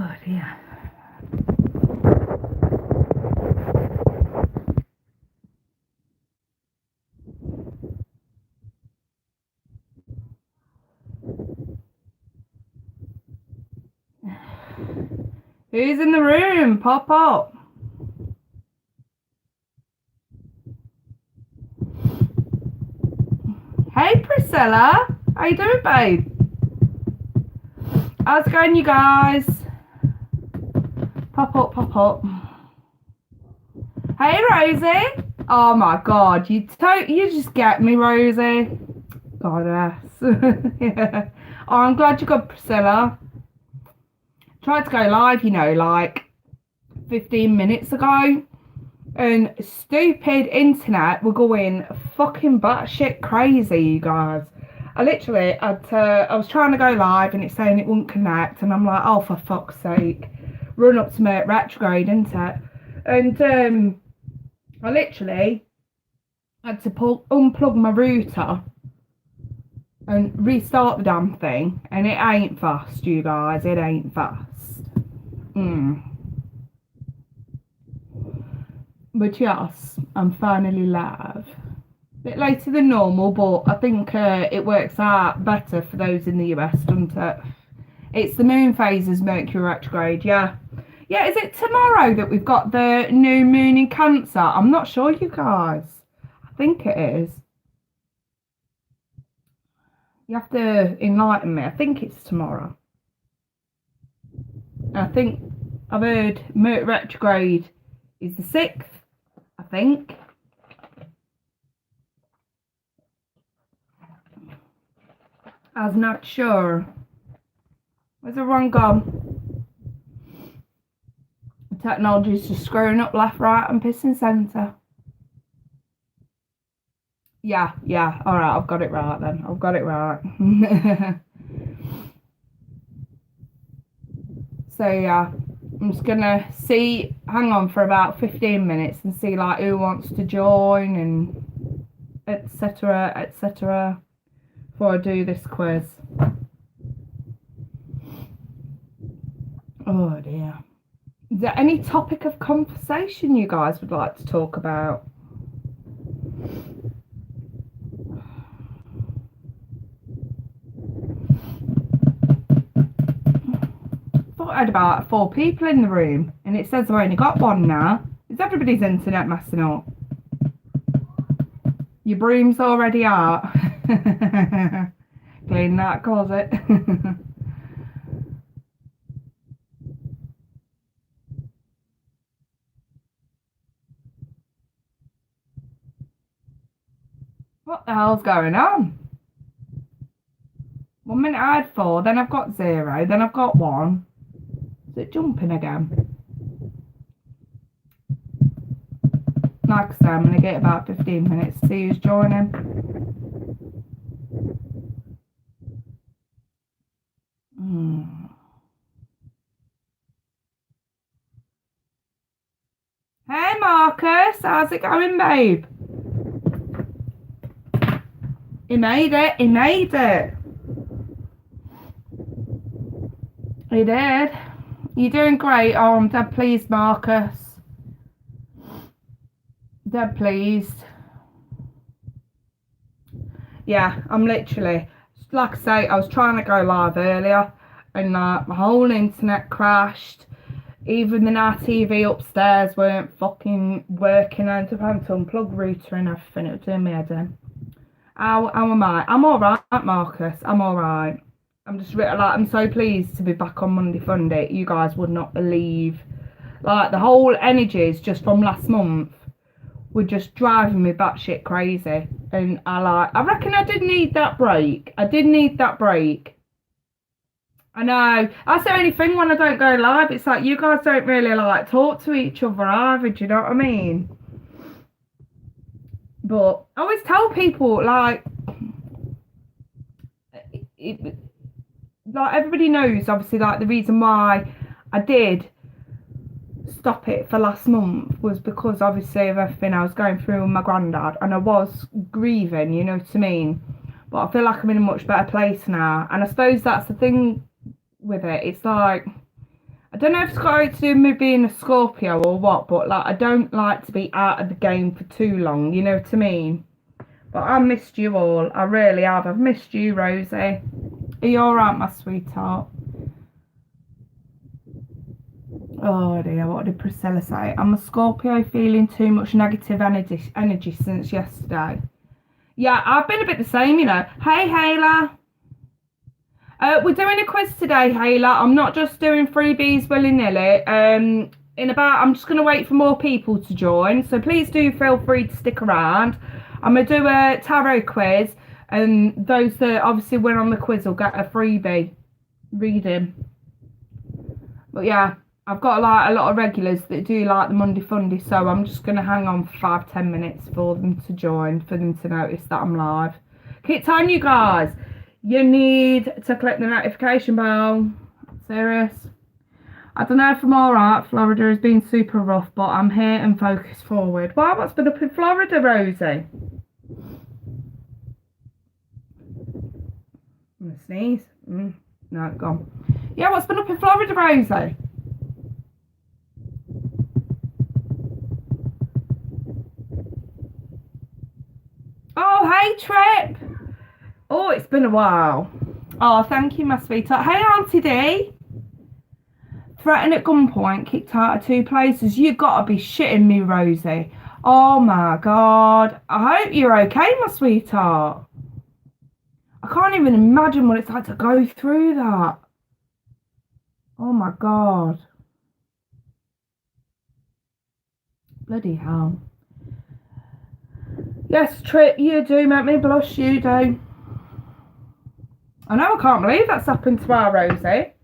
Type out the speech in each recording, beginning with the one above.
Oh dear. Who's in the room? Pop up. Hey Priscilla, how you doing, babe? How's it going, you guys? Pop up, pop up. Hey Rosie. Oh my god, you just get me, Rosie. Goddess. Yeah. Oh, I'm glad you got Priscilla. Tried to go live, like 15 minutes ago, and stupid internet were going fucking batshit crazy, you guys. I was trying to go live and it's saying it wouldn't connect, and I'm like, oh, for fuck's sake, run up to me at retrograde, isn't it? And I literally had to unplug my router and restart the damn thing, and it ain't fast, you guys, it ain't fast. But yes, I'm finally live. Bit later than normal, but I think it works out better for those in the US, doesn't it? It's the moon phases, Mercury retrograde, yeah. Yeah, is it tomorrow that we've got the new moon in Cancer? I'm not sure, you guys. I think it is. You have to enlighten me. I think it's tomorrow. I think I've heard Mercury retrograde is the 6th, I think. I was not sure. Where's everyone gone? The technology's just screwing up left, right, and pissing centre. Yeah, alright, I've got it right then. I've got it right. So yeah, I'm just gonna hang on for about 15 minutes and see like who wants to join and etc. before I do this quiz. Oh dear. Is there any topic of conversation you guys would like to talk about? I had about 4 people in the room, and it says I've only got 1 now. Is everybody's internet messing up? Your broom's already out. Clean that closet. What the hell's going on? 1 minute I had 4, then I've got 0, then I've got 1. Is it jumping again? Like I say, I'm going to get about 15 minutes to see who's joining. Hey Marcus, how's it going, babe? He made it. He did. You're doing great. Oh, I'm dead pleased, Marcus. Dead pleased. Yeah, I'm literally, like I say, I was trying to go live earlier and my whole internet crashed. Even the now TV upstairs weren't fucking working. I had to unplug router and everything. It was doing me head in. How am I? I'm alright, Marcus. I'm alright. I'm just I'm so pleased to be back on Monday Funday. You guys would not believe, like, the whole energies just from last month were just driving me batshit crazy. And I reckon I did need that break. I know. That's the only thing when I don't go live. It's like you guys don't really like talk to each other either. Do you know what I mean? But I always tell people like everybody knows obviously like the reason why I did stop it for last month was because obviously of everything I was going through with my granddad, and I was grieving, you know what I mean? But I feel like I'm in a much better place now, and I suppose that's the thing with it. It's like I don't know if it's got to do with me being a Scorpio or what, but like I don't like to be out of the game for too long, you know what I mean? But I missed you all. I really have. I've missed you, Rosie. Are you alright, my sweetheart? Oh dear, what did Priscilla say? I'm a Scorpio feeling too much negative energy since yesterday. Yeah, I've been a bit the same, you know. Hey, Hayla. We're doing a quiz today, Hayla. I'm not just doing freebies willy-nilly. I'm just going to wait for more people to join. So please do feel free to stick around. I'm going to do a tarot quiz. And those that obviously win on the quiz will get a freebie reading. But yeah, I've got like a lot of regulars that do like the Monday Funday. So I'm just going to hang on for 5-10 minutes for them to join, for them to notice that I'm live. Keep time, you guys. You need to click the notification bell. Serious. I don't know if I'm alright. Florida has been super rough, but I'm here and focused forward. Wow, what's been up in Florida, Rosie? I'm gonna sneeze. No, it's gone. Yeah, what's been up in Florida, Rosie? Oh, hey, Trip. Oh, it's been a while. Oh, thank you, my sweetheart. Hey, Auntie D. Threatened at gunpoint, kicked out of 2 places. You gotta be shitting me, Rosie. Oh my God. I hope you're okay, my sweetheart. I can't even imagine what it's like to go through that. Oh my God. Bloody hell. Yes, Trip, you do make me blush, you do. I know, I can't believe that's happened to our Rosie.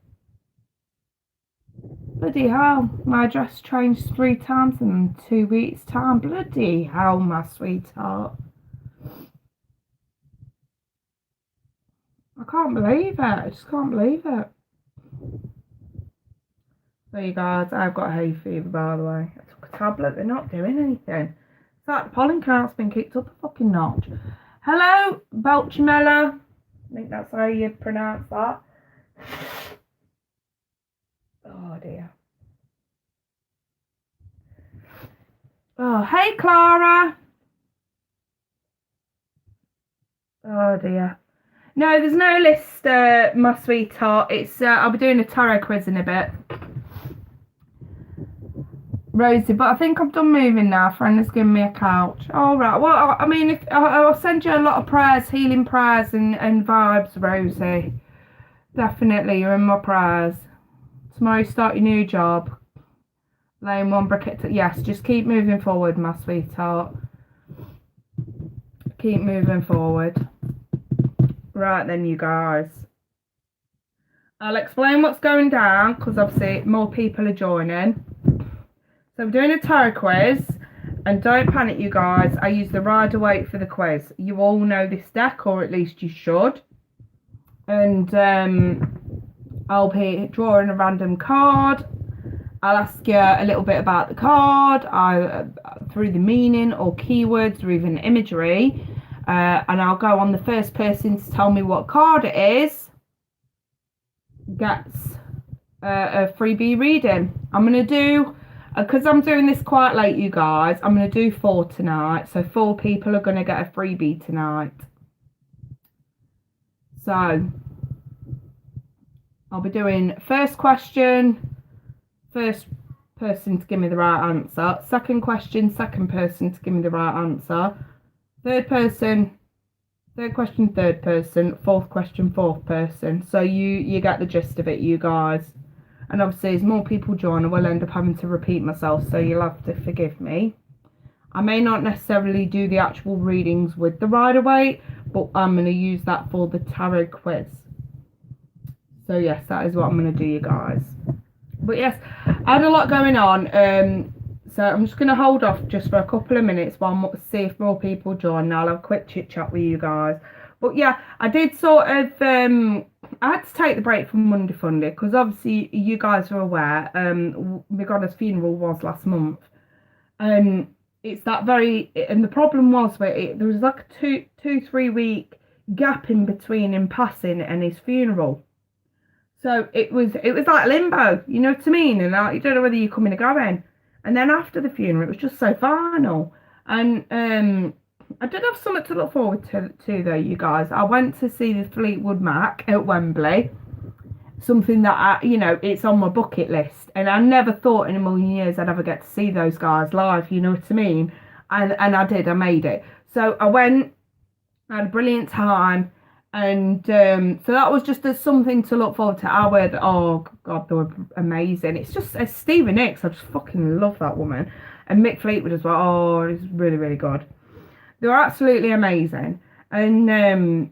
Bloody hell, my address changed 3 times in 2 weeks' time. Bloody hell, my sweetheart. I can't believe it. I just can't believe it. So you guys, I've got hay fever, by the way. I took a tablet, they're not doing anything. It's like the pollen count's been kicked up a fucking notch. Hello, Belchimella. I think that's how you pronounce that. Oh dear. Oh, hey Clara. Oh dear. No, there's no list, my sweetheart. It's I'll be doing a tarot quiz in a bit. Rosie, but I think I've done moving now. Friend has given me a couch. All right. Well, I mean, if I'll send you a lot of prayers, healing prayers and vibes, Rosie. Definitely, you're in my prayers. Tomorrow you start your new job. Laying 1 brick at yes, just keep moving forward, my sweetheart. Keep moving forward. Right then, you guys. I'll explain what's going down because obviously more people are joining. So we're doing a tarot quiz, and don't panic, you guys. I use the Rider-Waite for the quiz. You all know this deck, or at least you should. And I'll be drawing a random card. I'll ask you a little bit about the card, through the meaning or keywords or even imagery, and I'll go on the first person to tell me what card it is. Gets a freebie reading. I'm going to do, because I'm doing this quite late, you guys, I'm going to do 4 tonight. So 4 people are going to get a freebie tonight. So I'll be doing first question, first person to give me the right answer. Second question, second person to give me the right answer. Third person, third question, third person. Fourth question, fourth person. So you get the gist of it, you guys. And obviously, as more people join, I will end up having to repeat myself, so you'll have to forgive me. I may not necessarily do the actual readings with the Rider-Waite, but I'm going to use that for the tarot quiz. So yes, that is what I'm going to do, you guys. But yes, I had a lot going on, so I'm just going to hold off just for a couple of minutes while I see if more people join, and I'll have a quick chit chat with you guys. But yeah, I did sort of, I had to take the break from Monday Funday because obviously you guys are aware, my grandma's funeral was last month. It's that and the problem was there was like a 2-3 week gap in between him passing and his funeral. So it was like limbo, you know what I mean? And like, you don't know whether you're coming or going. And then after the funeral, it was just so final. And I did have something to look forward to though, you guys. I went to see the Fleetwood Mac at Wembley. Something that it's on my bucket list. And I never thought in a million years I'd ever get to see those guys live, you know what I mean? And I did, I made it. So I went, I had a brilliant time. And so that was just something to look forward to. Oh God, they were amazing. It's just Stevie Nicks, I just fucking love that woman. And Mick Fleetwood as well. Oh, it's really, really good. They were absolutely amazing. And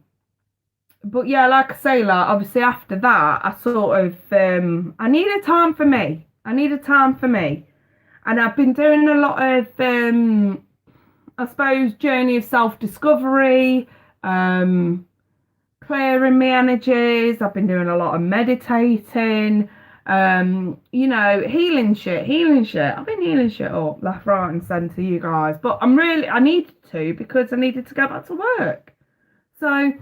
but yeah, like I say, like obviously after that, I sort of I needed time for me. And I've been doing a lot of I suppose journey of self-discovery, clearing my energies. I've been doing a lot of meditating, healing shit. I've been healing shit up left, right and centre, you guys. But I needed to, because I needed to go back to work. So,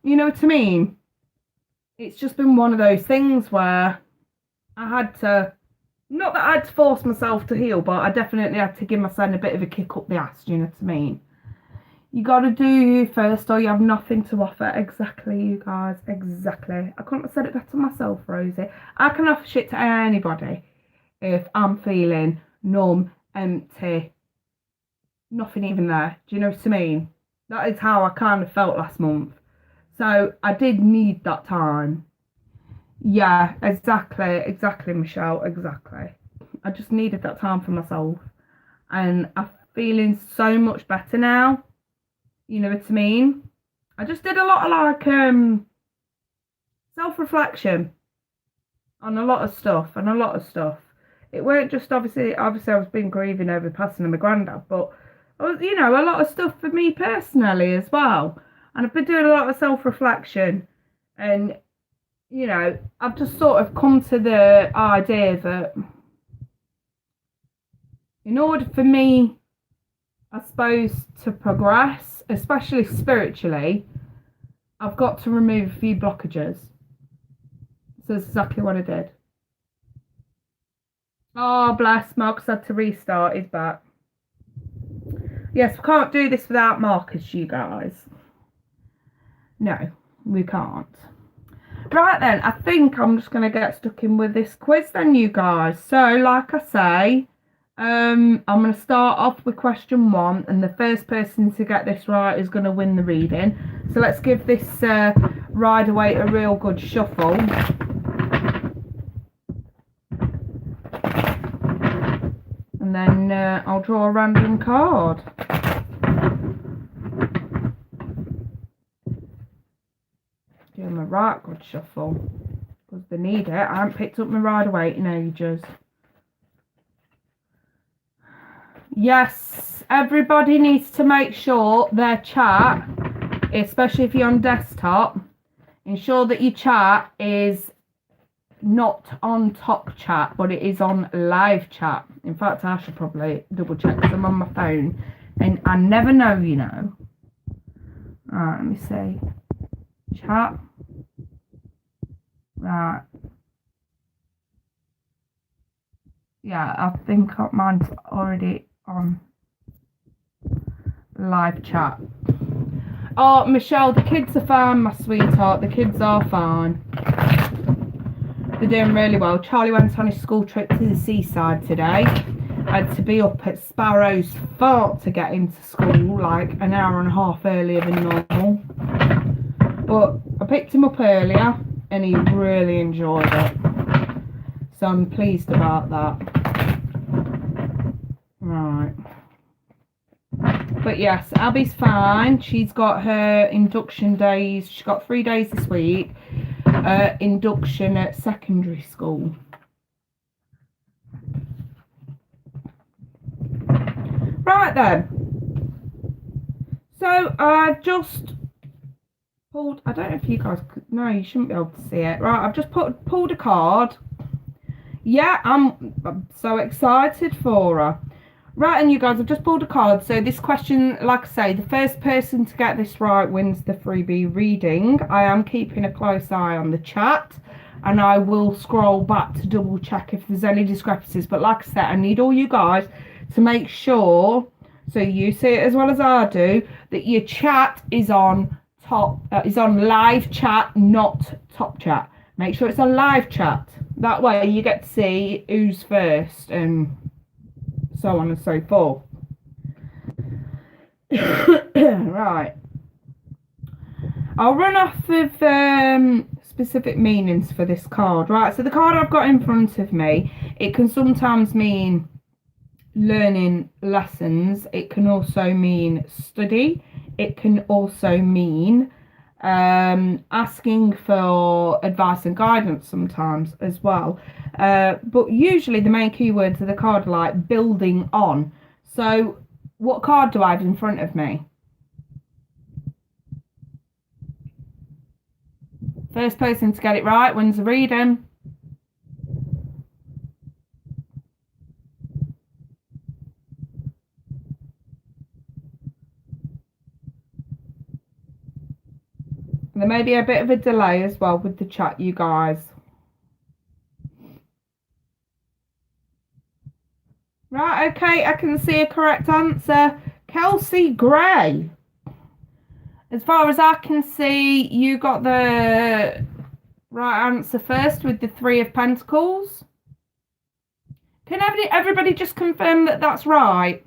you know what I mean? It's just been one of those things where I had to, not that I had to force myself to heal, but I definitely had to give myself a bit of a kick up the ass, you know what I mean? You got to do you first, or you have nothing to offer. Exactly, you guys. Exactly. I couldn't have said it better myself, Rosie. I can offer shit to anybody if I'm feeling numb, empty, nothing even there. Do you know what I mean? That is how I kind of felt last month. So I did need that time. Yeah, exactly, Michelle. Exactly. I just needed that time for myself. And I'm feeling so much better now. You know what I mean? I just did a lot of like self-reflection on a lot of stuff. It weren't just obviously I was been grieving over the passing of my granddad, but a lot of stuff for me personally as well. And I've been doing a lot of self-reflection, and I've just sort of come to the idea that in order for me, I suppose, to progress, especially spiritually, I've got to remove a few blockages. So that's exactly what I did. Oh, bless. Marcus had to restart. He's back. Yes, we can't do this without Marcus, you guys. No, we can't. Right then, I think I'm just going to get stuck in with this quiz then, you guys. So, like I say, I'm going to start off with question 1, and the first person to get this right is going to win the reading. So let's give this Rider-Waite a real good shuffle. And then I'll draw a random card. Give them a right good shuffle, because they need it. I haven't picked up my Rider-Waite in ages. Yes, everybody needs to make sure their chat, especially if you're on desktop, ensure that your chat is not on top chat, but it is on live chat. In fact, I should probably double check, because I'm on my phone and I never know, you know. Alright, let me see. Chat. Right. Yeah, I think mine's already on live chat. Oh, Michelle, the kids are fine, my sweetheart. The kids are fine. They're doing really well. Charlie went on his school trip to the seaside today. I had to be up at Sparrow's Fort to get into school, like an hour and a half earlier than normal. But I picked him up earlier and he really enjoyed it. So I'm pleased about that. Right. But yes, Abby's fine. She's got her induction days. She's got 3 days this week. Induction at secondary school. Right then. So I've just pulled, I don't know if you guys could, no, you shouldn't be able to see it. Right, I've just pulled a card. Yeah, I'm so excited for her. Right, and you guys, I've just pulled a card. So this question, like I say, the first person to get this right wins the freebie reading. I am keeping a close eye on the chat. and I will scroll back to double check if there's any discrepancies. But like I said, I need all you guys to make sure, so you see it as well as I do, that your chat is on live chat, not top chat. Make sure it's on live chat. That way you get to see who's first and so on and so forth. Right. I'll run off of specific meanings for this card. Right, so the card I've got in front of me, it can sometimes mean learning lessons. It can also mean study. It can also mean asking for advice and guidance sometimes as well. But usually the main keywords of the card are like building on. So what card do I have in front of me? First person to get it right wins the reading. There may be a bit of a delay as well with the chat, you guys. Right, okay, I can see a correct answer. Kelsey Gray. As far as I can see, you got the right answer first with the 3 of Pentacles. Can everybody just confirm that that's right?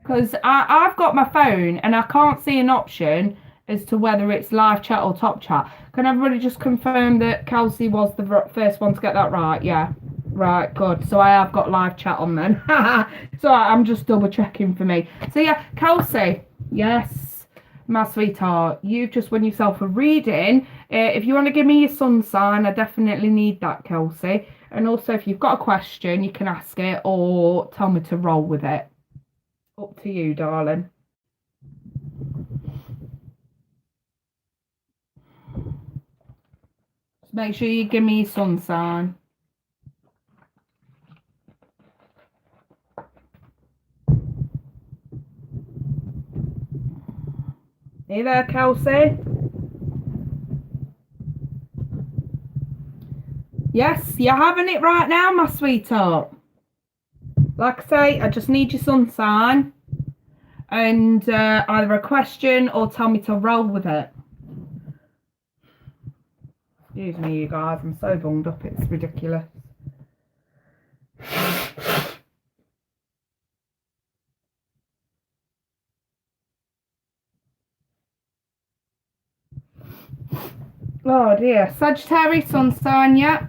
Because I've got my phone and I can't see an option as to whether it's live chat or top chat. Can everybody just confirm that Kelsey was the first one to get that right? Yeah. Right, good. So I have got live chat on then. So I'm just double checking for me. So yeah, Kelsey, yes, my sweetheart, you've just won yourself a reading. If you want to give me your sun sign, I definitely need that, Kelsey. And also, if you've got a question, you can ask it or tell me to roll with it. Up to you, darling. Just make sure you give me your sun sign. Are you there, Kelsey? Yes, you're having it right now, my sweetheart. Like I say, I just need your sun sign and either a question or tell me to roll with it. Excuse me, you guys, I'm so bunged up, it's ridiculous. Oh dear, Sagittarius sun sign, yeah.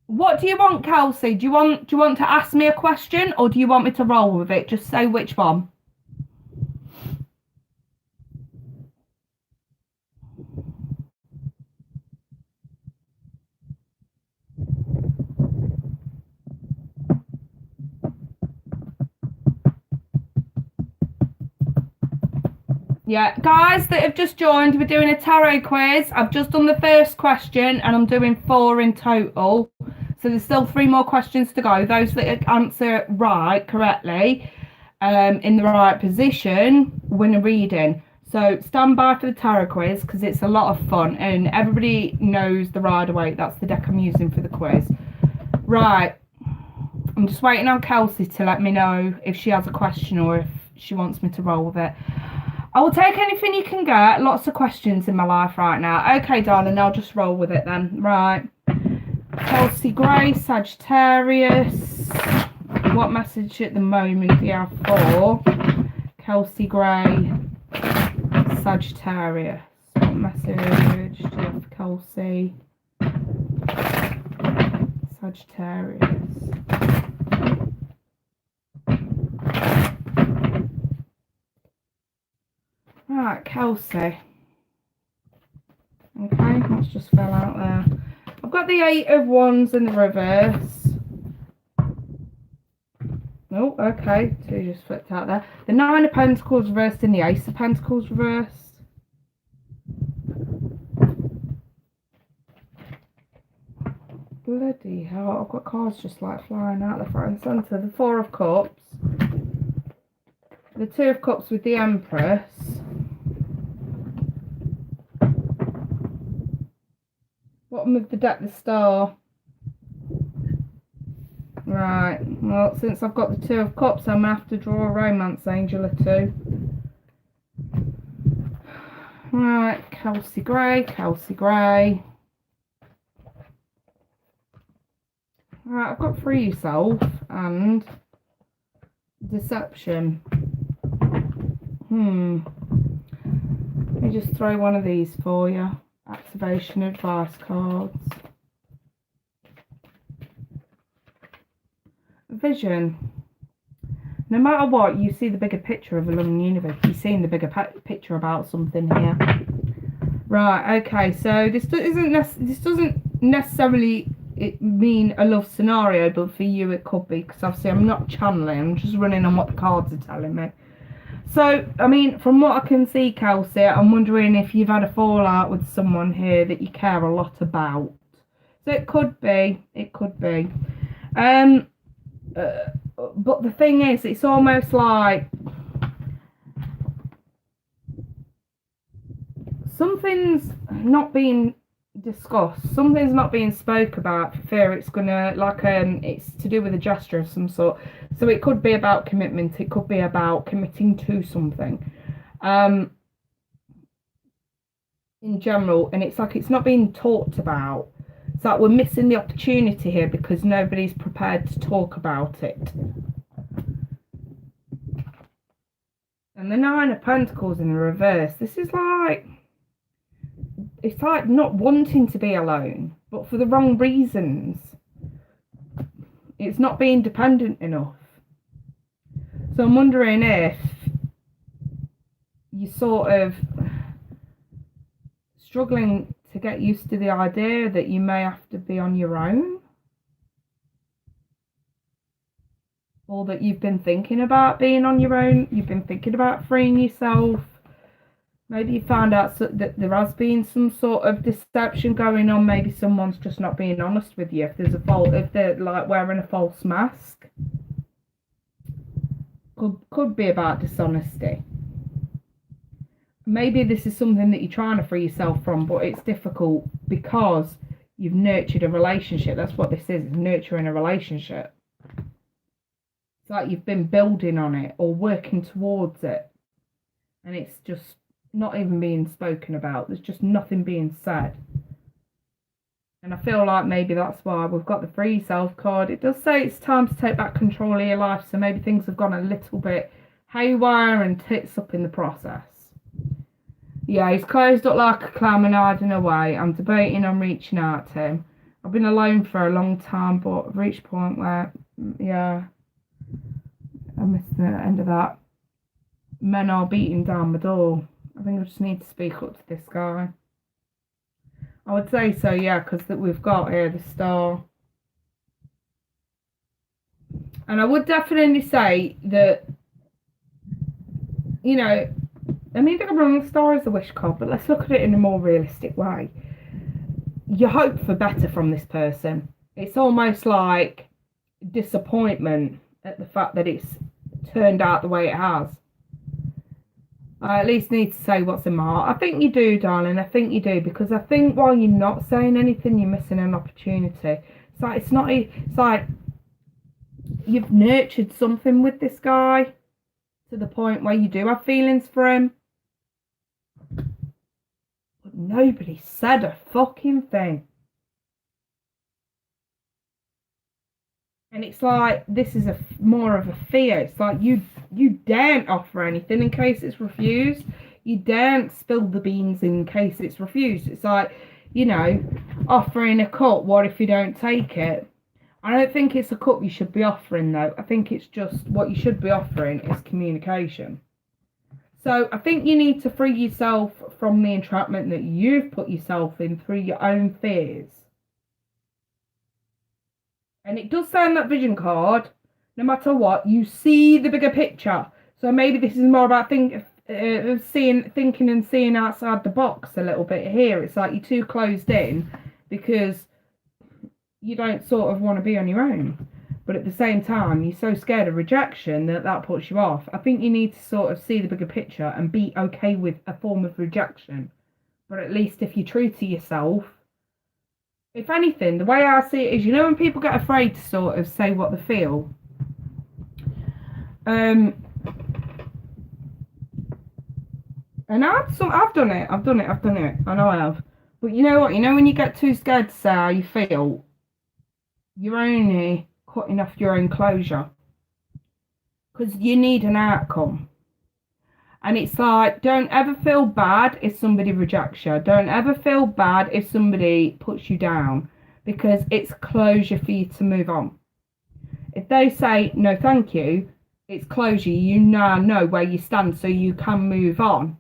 What do you want, Kelsey? Do you want to ask me a question or do you want me to roll with it? Just say which one. Yeah, guys that have just joined, we're doing a tarot quiz. I've just done the first question and I'm doing 4 in total. So there's still 3 more questions to go. Those that answer right, correctly, in the right position, win a reading. So stand by for the tarot quiz because it's a lot of fun and everybody knows the Rider-Waite. That's the deck I'm using for the quiz. Right, I'm just waiting on Kelsey to let me know if she has a question or if she wants me to roll with it. I will take anything you can get. Lots of questions in my life right now. Okay, darling, I'll just roll with it then. Right. Kelsey Gray, Sagittarius. What message at the moment do you have for Kelsey Gray, Sagittarius? What message do you have for Kelsey, Sagittarius? Right, Kelsey. Okay, that's just fell out there. I've got the 8 of Wands in the reverse. Oh, okay. 2 just flipped out there. The 9 of Pentacles reversed and the Ace of Pentacles reversed. Bloody hell, I've got cards just like flying out the front and centre. The Four of Cups. The Two of Cups with the Empress. Bottom of the deck, the Star. Right, well, since I've got the Two of Cups, I'm going to have to draw a Romance Angel or two. Right, Kelsey Gray, Kelsey Gray. Right, I've got Free Yourself and Deception. Let me just throw one of these for you. Activation advice cards. Vision. No matter what, you see the bigger picture of a loving universe. You're seeing the bigger picture about something here. Right, okay, so this doesn't necessarily mean a love scenario, but for you it could be, because obviously I'm not channeling, I'm just running on what the cards are telling me. So, I mean, from what I can see, Kelsey, I'm wondering if you've had a fallout with someone here that you care a lot about. So it could be. But the thing is, it's almost like something's not being discussed, something's not being spoke about for fear it's gonna, like, it's to do with a gesture of some sort. So it could be about commitment, it could be about committing to something in general, and it's like it's not being talked about. It's like we're missing the opportunity here because nobody's prepared to talk about it. And the Nine of Pentacles in the reverse, this is like, it's like not wanting to be alone, but for the wrong reasons. It's not being dependent enough. So I'm wondering if you're sort of struggling to get used to the idea that you may have to be on your own. Or that you've been thinking about being on your own. You've been thinking about freeing yourself. Maybe you found out that there has been some sort of deception going on. Maybe someone's just not being honest with you. If there's a fault, if they're like wearing a false mask. Could be about dishonesty. Maybe this is something that you're trying to free yourself from, but it's difficult because you've nurtured a relationship. That's what this is nurturing a relationship. It's like you've been building on it or working towards it. And it's just not even being spoken about. There's just nothing being said. And I feel like maybe that's why we've got the Free Yourself card. It does say it's time to take back control of your life. So maybe things have gone a little bit haywire and tits up in the process. Yeah, he's closed up like a clam and hiding away. I'm debating on reaching out to him. I've been alone for a long time, but I've reached a point where, yeah, I missed the end of that. Men are beating down my door. I think I just need to speak up to this guy. I would say so, yeah, because that we've got here the Star. And I would definitely say that, you know, I mean, don't get me wrong, the Star is the wish card, but let's look at it in a more realistic way. You hope for better from this person. It's almost like disappointment at the fact that it's turned out the way it has. I at least need to say what's in my heart. I think you do, darling. I think you do, because I think while you're not saying anything, you're missing an opportunity. It's like you've nurtured something with this guy to the point where you do have feelings for him. But nobody said a fucking thing. And it's like, this is more of a fear. It's like you daren't offer anything in case it's refused. You daren't spill the beans in case it's refused. It's like, you know, offering a cup, what if you don't take it? I don't think it's a cup you should be offering, though. I think it's just what you should be offering is communication. So I think you need to free yourself from the entrapment that you've put yourself in through your own fears. And it does say on that vision card, no matter what, you see the bigger picture. So maybe this is more about thinking and seeing outside the box a little bit here. It's like you're too closed in because you don't sort of want to be on your own. But at the same time, you're so scared of rejection that puts you off. I think you need to sort of see the bigger picture and be okay with a form of rejection. But at least if you're true to yourself, if anything, the way I see it is, when people get afraid to sort of say what they feel, and I've done it. I know I have. But you know what? When you get too scared to say how you feel, you're only cutting off your own closure. Because you need an outcome. And it's like, don't ever feel bad if somebody rejects you. Don't ever feel bad if somebody puts you down. Because it's closure for you to move on. If they say, no, thank you, it's closure. You now know where you stand so you can move on.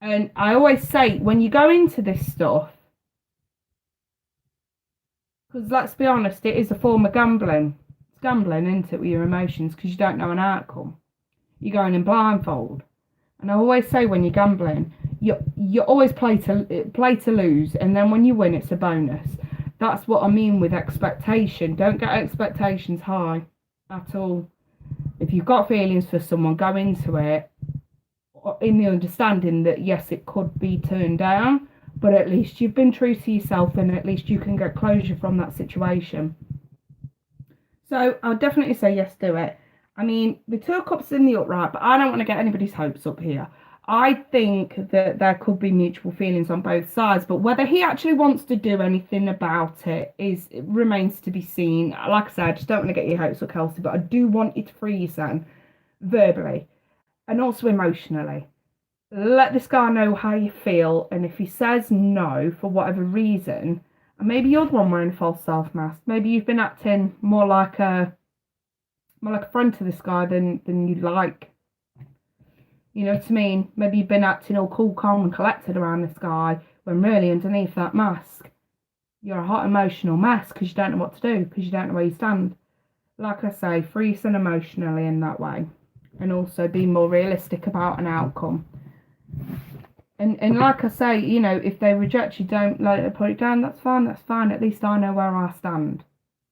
And I always say, when you go into this stuff, because let's be honest, it is a form of gambling. It's gambling, isn't it, with your emotions, because you don't know an outcome. You're going in blindfold. And I always say, when you're gambling, you always play to lose, and then when you win, it's a bonus. That's what I mean with expectation. Don't get expectations high at all. If you've got feelings for someone, go into it in the understanding that yes, it could be turned down, but at least you've been true to yourself, and at least you can get closure from that situation. So I'll definitely say yes, do it. I mean, the 2 of Cups in the upright, but I don't want to get anybody's hopes up here. I think that there could be mutual feelings on both sides, but whether he actually wants to do anything about it remains to be seen. Like I said, I just don't want to get your hopes up, Kelsey, but I do want you to free your son verbally and also emotionally. Let this guy know how you feel, and if he says no for whatever reason, and maybe you're the one wearing a false self mask, maybe you've been acting more like a friend to this guy than you'd like. You know what I mean? Maybe you've been acting all cool, calm and collected around this guy, when really underneath that mask, you're a hot emotional mess because you don't know what to do, because you don't know where you stand. Like I say, free your son emotionally in that way, and also be more realistic about an outcome. And like I say, if they reject you, don't let it put it down. That's fine. At least I know where I stand.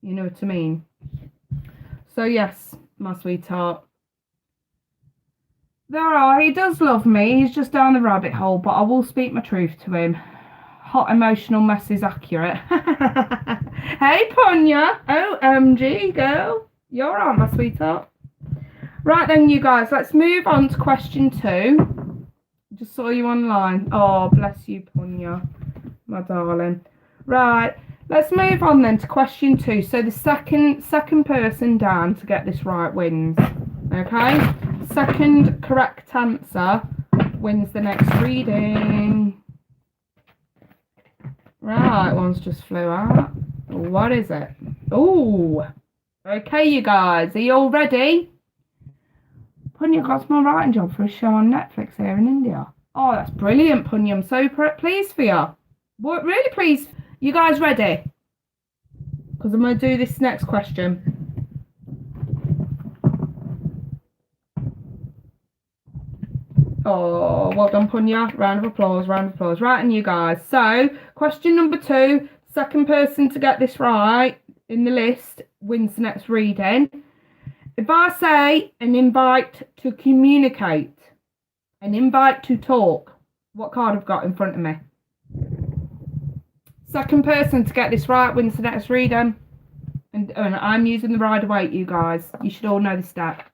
You know what I mean? So yes, my sweetheart. He does love me. He's just down the rabbit hole, but I will speak my truth to him. Hot emotional mess is accurate. Hey, Punya. OMG, girl. You're on, my sweetheart. Right then, you guys, let's move on to question 2. Just saw you online. Oh, bless you, Punya, my darling. Right, let's move on then to question 2. So the second person down to get this right wins. Okay? Second correct answer wins the next reading. Right, one's just flew out. What is it? Oh, okay, you guys, are you all ready? Punya got my writing job for a show on Netflix here in India. Oh, that's brilliant, Punya. I'm so pleased for you. Really pleased. You guys ready? Because I'm going to do this next question. Oh, well done, Punya. Round of applause. Right, and you guys. So, question number 2. Second person to get this right in the list wins the next reading. If I say an invite to communicate, an invite to talk, what card I've got in front of me? Second person to get this right wins the next reading. And I'm using the Rider-Waite, you guys. You should all know this deck.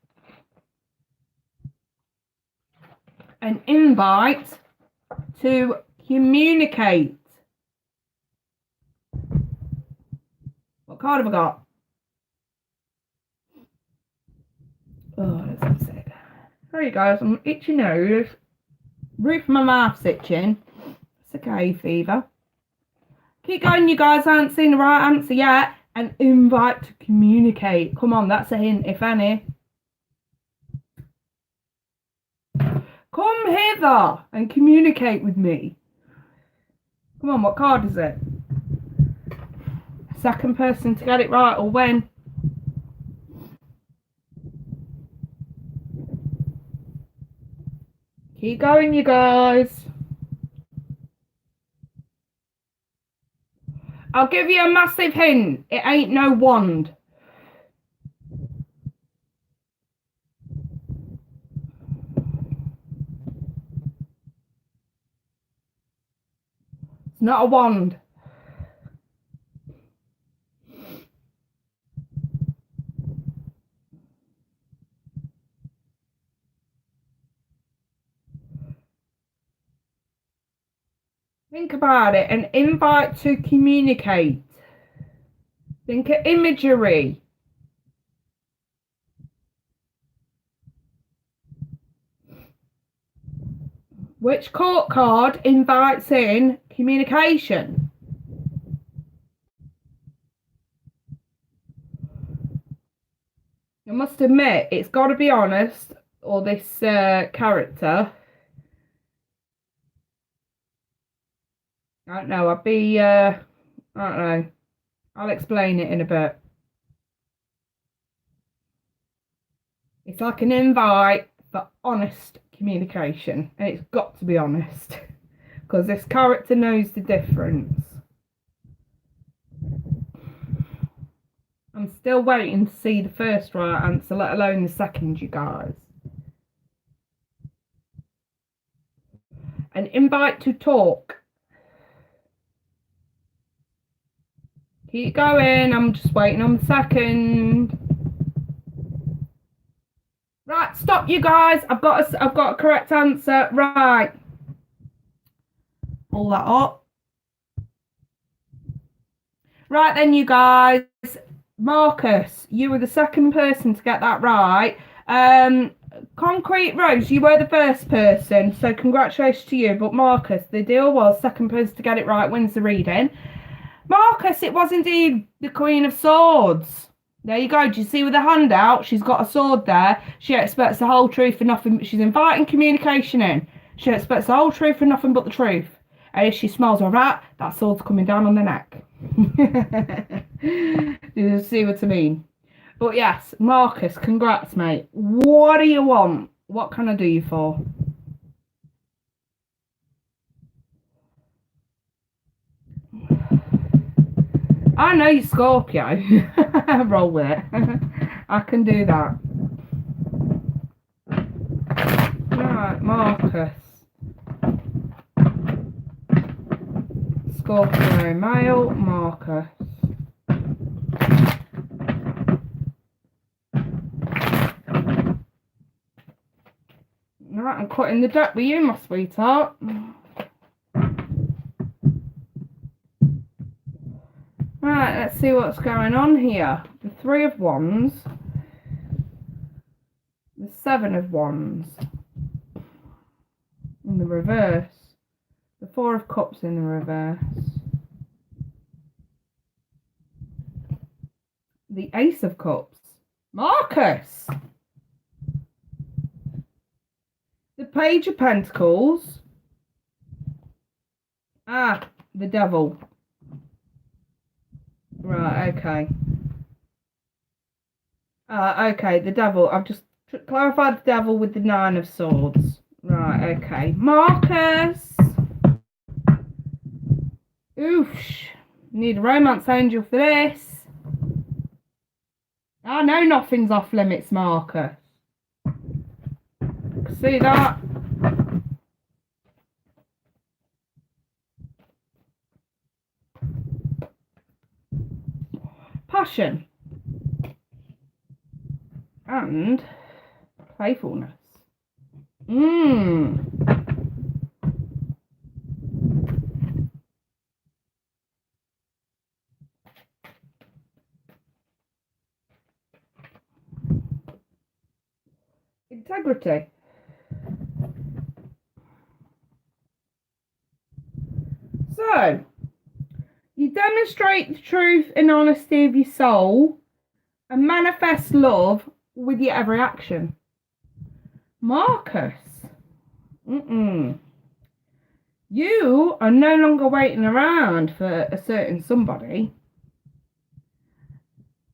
An invite to communicate. What card have I got? Oh, that's sick. There you guys, I'm itchy nose. Roof of my mouth's itching. It's okay, fever. Keep going, you guys. I haven't seen the right answer yet. An invite to communicate. Come on, that's a hint, if any. Come hither and communicate with me. Come on, what card is it? Second person to get it right or win. Keep going, you guys. I'll give you a massive hint. It ain't no wand. It's not a wand. Think about it. An invite to communicate. Think of imagery. Which court card invites in communication? I must admit, it's got to be honest, or this character. I don't know, I don't know. I'll explain it in a bit. It's like an invite for honest communication, and it's got to be honest, because this character knows the difference. I'm still waiting to see the first right answer, let alone the second, you guys. An invite to talk. Keep going, I'm just waiting on the second. Right, stop you guys. I've got a correct answer. Right. Pull that up. Right then, you guys. Marcus, you were the second person to get that right. Concrete Rose, you were the first person, so congratulations to you. But Marcus, the deal was second person to get it right wins the reading. Marcus, it was indeed the Queen of Swords. There you go. Do you see with the hand out? She's got a sword there. She expects the whole truth for nothing. She's inviting communication in. She expects the whole truth for nothing but the truth. And if she smells a rat, that sword's coming down on the neck. You see what I mean? But yes, Marcus, congrats, mate. What do you want? What can I do you for? I know you're Scorpio. Roll with it. I can do that. Right, Marcus. Scorpio male, Marcus. Right, I'm cutting the deck with you, my sweetheart. Right, let's see what's going on here. The Three of Wands. The Seven of Wands. In the reverse. The Four of Cups in the reverse. The Ace of Cups. Marcus! The Page of Pentacles. Ah, the Devil. Right, okay. Okay, the Devil. I've just clarified the Devil with the Nine of Swords. Right, okay. Marcus! Oosh. Need a romance angel for this. I know nothing's off limits, Marcus. See that? Passion. And playfulness. Integrity. So, you demonstrate the truth and honesty of your soul and manifest love with your every action. Marcus. You are no longer waiting around for a certain somebody.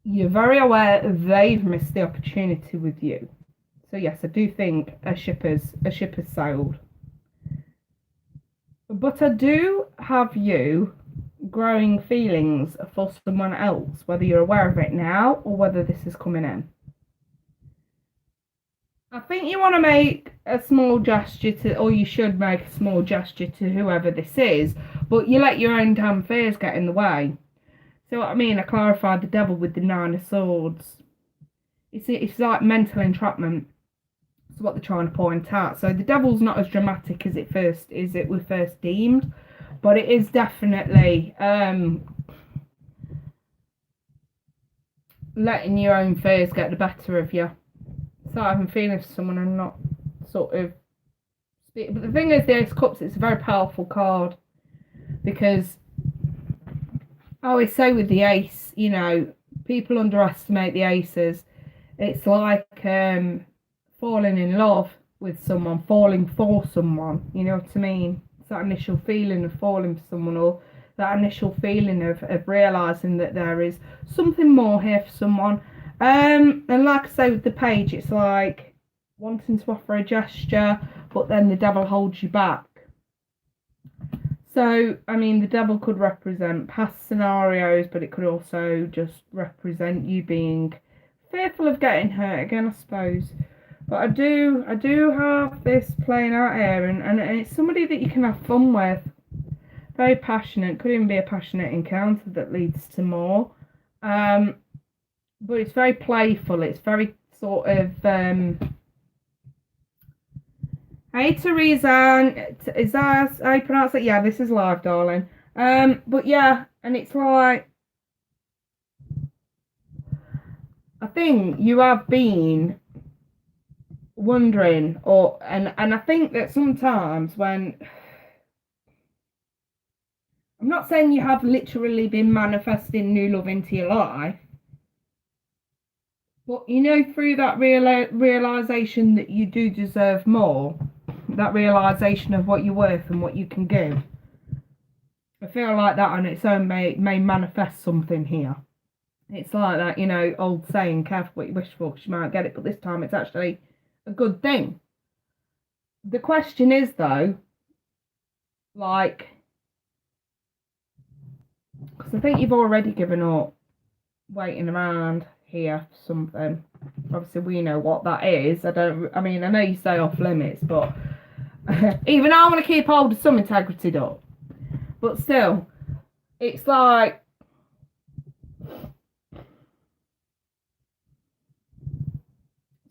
You're very aware they've missed the opportunity with you. So yes, I do think a ship has sailed. But I do have you growing feelings for someone else, whether you're aware of it now or whether this is coming in. I think you want to make a small gesture to, or you should make a small gesture to whoever this is, but you let your own damn fears get in the way. See what I mean? I clarified the devil with the 9 of Swords. It's like mental entrapment. That's what they're trying to point out. So the devil's not as dramatic as it was first deemed, but it is definitely letting your own fears get the better of you. It's like having feelings for someone and not sort of speak. But the thing is, the Ace of Cups, it's a very powerful card, because I always say with the Ace, you know, people underestimate the Aces. It's like falling in love with someone, falling for someone, you know what I mean? It's that initial feeling of falling for someone, or that initial feeling of realising that there is something more here for someone. And like I say with the Page, it's like wanting to offer a gesture, but then the devil holds you back. So, I mean, the devil could represent past scenarios, but it could also just represent you being fearful of getting hurt again, I suppose. But I do have this playing out here, and it's somebody that you can have fun with. Very passionate, could even be a passionate encounter that leads to more. But it's very playful, it's very sort of hey Teresa, is that how you pronounce it? Yeah, this is live, darling. But yeah, and it's like, I think you have been wondering, and I think that sometimes when, I'm not saying you have literally been manifesting new love into your life, but you know, through that realization that you do deserve more, that realization of what you're worth and what you can give, I feel like that on its own may manifest something here. It's like that, you know, old saying, careful what you wish for, because you might get it, but this time it's actually a good thing. The question is, though, like, because I think you've already given up waiting around here for something. Obviously, we know what that is. I mean, I know you say off limits, but even I want to keep hold of some integrity, though. But still, it's like,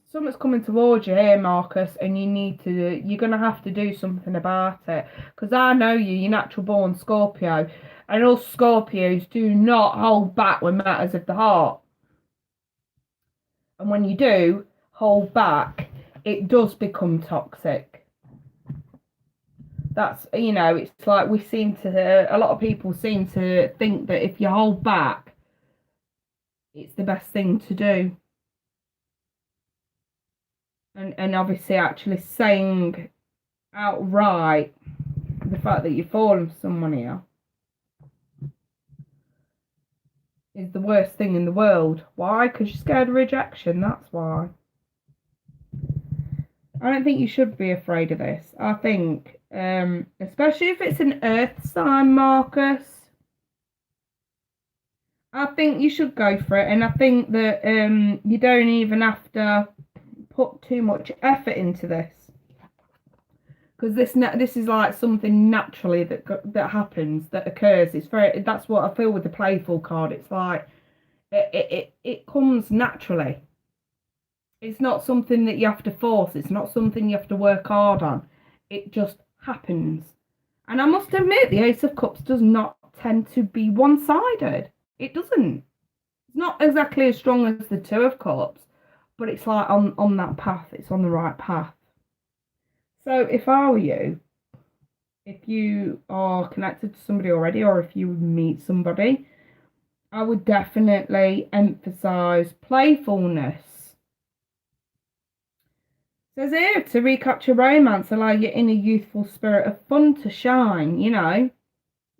something's coming towards you here, Marcus, and you're going to have to do something about it. Because I know you're natural born Scorpio, and all Scorpios do not hold back when matters of the heart. And when you do hold back, it does become toxic. That's, you know, it's like a lot of people seem to think that if you hold back, it's the best thing to do. And obviously actually saying outright the fact that you've fallen for someone here is the worst thing in the world. Why? Because you're scared of rejection, that's why. I don't think you should be afraid of this. I think, especially if it's an earth sign, Marcus, I think you should go for it. And I think that you don't even have to put too much effort into this, because this is like something naturally that happens, that occurs. That's what I feel with the playful card. It's like it comes naturally. It's not something that you have to force. It's not something you have to work hard on. It just happens. And I must admit, the Ace of Cups does not tend to be one-sided. It doesn't. It's not exactly as strong as the Two of Cups, but it's like on that path. It's on the right path. So if I were you, if you are connected to somebody already, or if you meet somebody, I would definitely emphasize playfulness. It says here, to recapture romance, allow your inner youthful spirit of fun to shine, you know.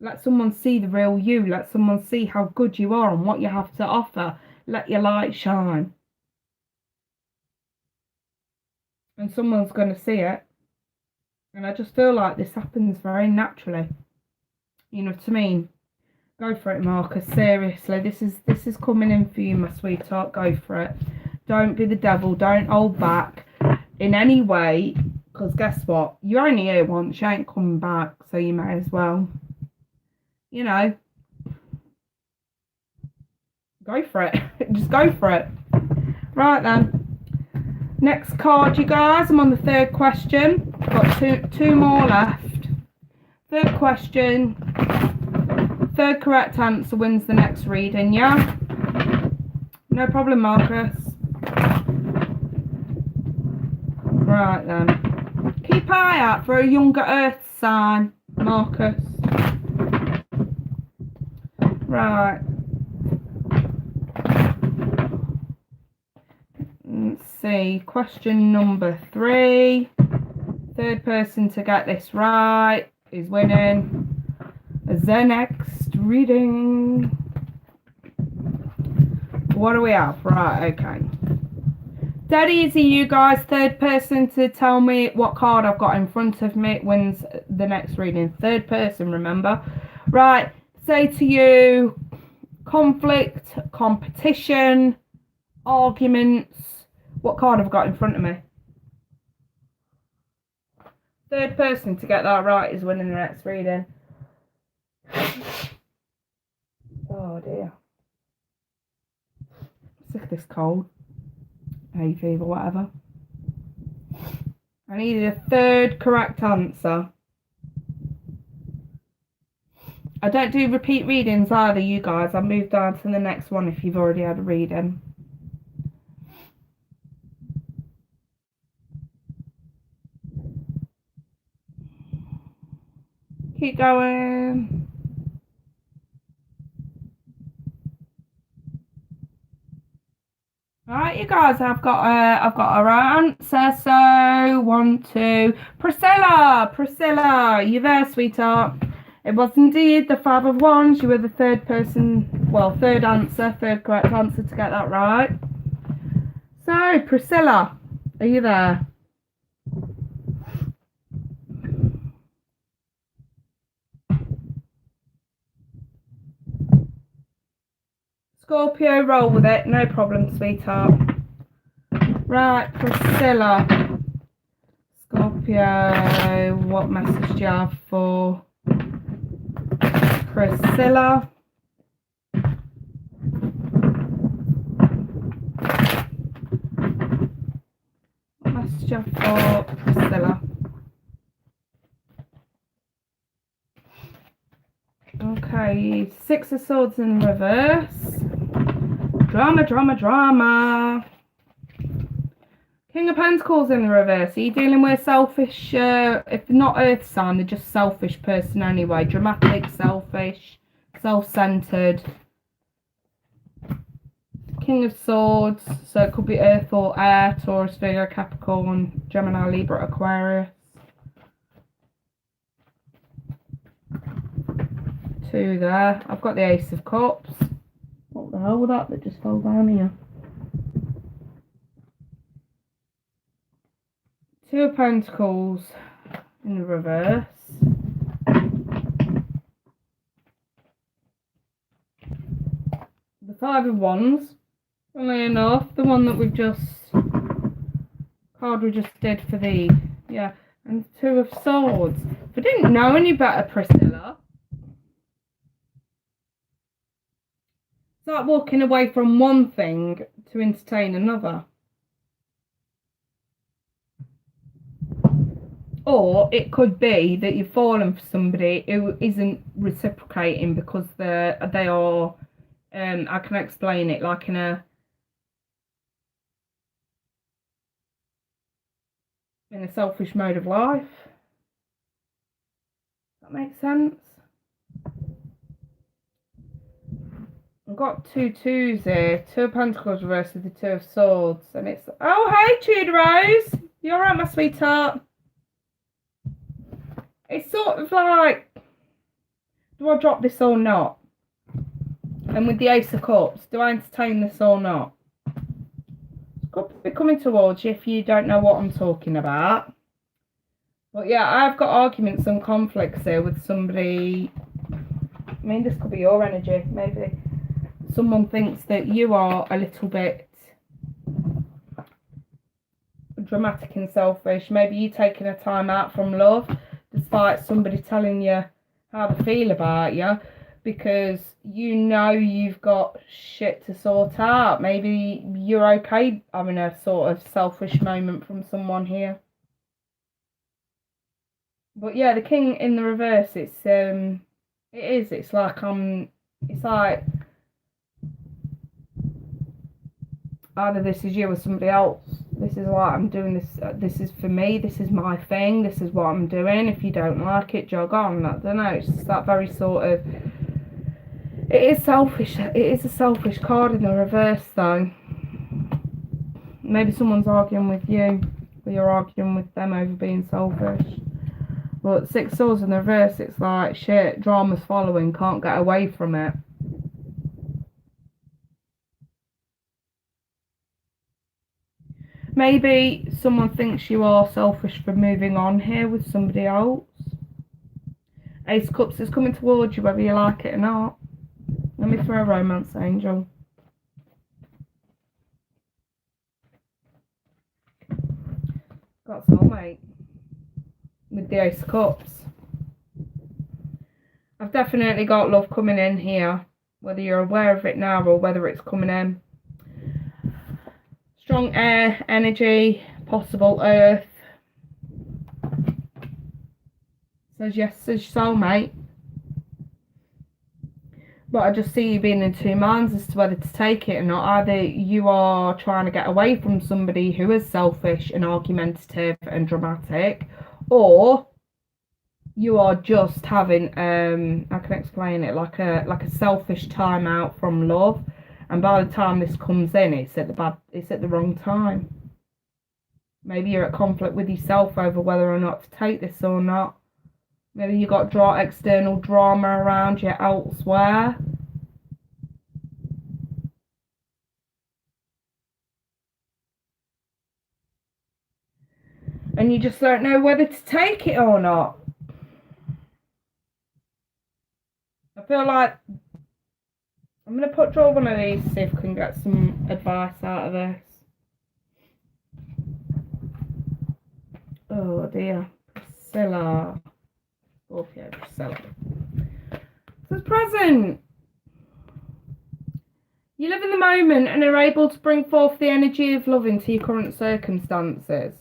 Let someone see the real you. Let someone see how good you are and what you have to offer. Let your light shine. And someone's going to see it. And I just feel like this happens very naturally. You know what I mean? Go for it, Marcus. Seriously, this is coming in for you, my sweetheart. Go for it. Don't be the devil. Don't hold back in any way. Because guess what? You're only here once. You ain't coming back. So you may as well, you know, go for it. Just go for it. Right then. Next card, you guys. I'm on the third question. Got two more left. Third question. Third correct answer wins the next reading, yeah? No problem, Marcus. Right then. Keep an eye out for a younger Earth sign, Marcus. Right. Let's see. Question number 3. Third person to get this right is winning the next reading. What do we have? Right, okay. Dead easy, you guys. Third person to tell me what card I've got in front of me wins the next reading. Third person, remember? Right, say to you, conflict, competition, arguments. What card have I got in front of me? Third person to get that right is winning the next reading. Oh dear. Sick of this cold. Hay fever, whatever. I needed a third correct answer. I don't do repeat readings either, you guys. I'll move down to the next one if you've already had a reading. Keep going. Right, you guys, I've got a right answer. So 1, 2, Priscilla, you there, sweetheart? It was indeed the 5 of Wands. You were the third person, well, third correct answer to get that right. So, Priscilla, are you there? Scorpio, roll with it. No problem, sweetheart. Right, Priscilla. Scorpio, what message do you have for Priscilla? What message do you have for Priscilla? Okay, 6 of Swords in reverse. Drama. King of Pentacles in the reverse. Are you dealing with selfish, if not earth sign, they're just selfish person anyway. Dramatic, selfish, self-centered. King of Swords, so it could be earth or air, Taurus, Virgo, Capricorn, Gemini, Libra, Aquarius. 2 there. I've got the Ace of Cups. What the hell was that just fell down here? 2 of Pentacles in the reverse. The 5 of Wands. Funnily enough, the one that card we just did for the, yeah. And 2 of Swords. If I didn't know any better, Priscilla. It's like walking away from one thing to entertain another. Or it could be that you've fallen for somebody who isn't reciprocating because they are, I can explain it, like in a selfish mode of life. Does that make sense? I've got 2 2s here. 2 of Pentacles reversed with the 2 of Swords. And it's, oh, hey, Tudor Rose. You alright, my sweetheart? It's sort of like, do I drop this or not? And with the Ace of Cups, do I entertain this or not? It's got to be coming towards you if you don't know what I'm talking about. But yeah, I've got arguments and conflicts here with somebody I mean, this could be your energy. Maybe someone thinks that you are a little bit dramatic and selfish. Maybe you taking a time out from love despite somebody telling you how they feel about you, because you know you've got shit to sort out. Maybe you're okay having a sort of selfish moment from someone here. But yeah, the king in the reverse, it's like it's like either this is you or somebody else. This is why I'm doing this. This is for me. This is my thing. This is what I'm doing. If you don't like it, jog on. I don't know. It's just that very sort of. It is selfish. It is a selfish card in the reverse, though. Maybe someone's arguing with you, or you're arguing with them over being selfish. But Six Swords in the reverse, it's like shit. Drama's following. Can't get away from it. Maybe someone thinks you are selfish for moving on here with somebody else. Ace of Cups is coming towards you whether you like it or not. Let me throw a romance angel. Got soulmate with the Ace of Cups. I've definitely got love coming in here, whether you're aware of it now or whether it's coming in. Strong air energy, possible earth. Says yes, says soulmate. But I just see you being in two minds as to whether to take it or not. Either you are trying to get away from somebody who is selfish and argumentative and dramatic, or you are just having I can explain it like a selfish time out from love. And by the time this comes in, it's at the wrong time. Maybe you're at conflict with yourself over whether or not to take this or not. Maybe you got external drama around you elsewhere. And you just don't know whether to take it or not. I feel like I'm going to draw one of these, see if I can get some advice out of this. Oh dear. Priscilla. Scorpio, Priscilla. So it's present. You live in the moment and are able to bring forth the energy of love into your current circumstances.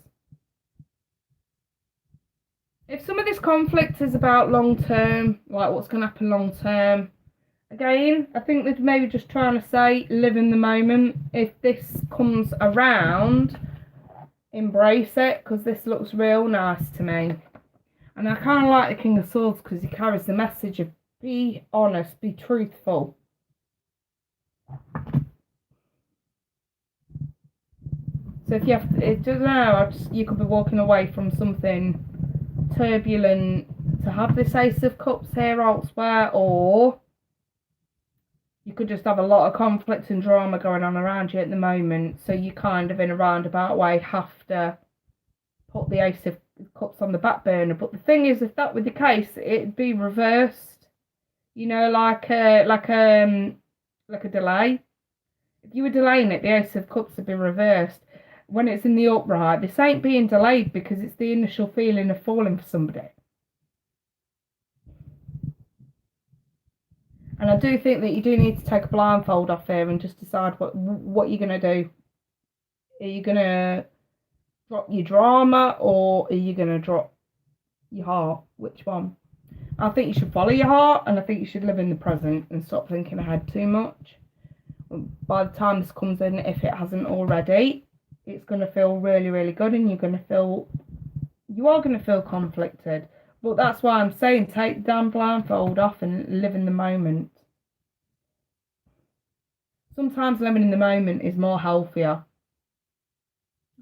If some of this conflict is about long term, like what's going to happen long term, again, I think they're maybe just trying to say, live in the moment. If this comes around, embrace it, because this looks real nice to me. And I kind of like the King of Swords because he carries the message of be honest, be truthful. So if you have to, it doesn't know, you could be walking away from something turbulent to have this Ace of Cups here elsewhere, or you could just have a lot of conflict and drama going on around you at the moment, so you kind of in a roundabout way have to put the Ace of Cups on the back burner. But the thing is, if that were the case, it'd be reversed, you know, like a delay. If you were delaying it, the Ace of Cups would be reversed. When it's in the upright, this ain't being delayed because it's the initial feeling of falling for somebody. And I do think that you do need to take a blindfold off here and just decide what you're going to do. Are you going to drop your drama, or are you going to drop your heart? Which one? I think you should follow your heart, and I think you should live in the present and stop thinking ahead too much. By the time this comes in, if it hasn't already, it's going to feel really, really good, and you are going to feel conflicted. But that's why I'm saying take the damn blindfold off and live in the moment. Sometimes living in the moment is more healthier.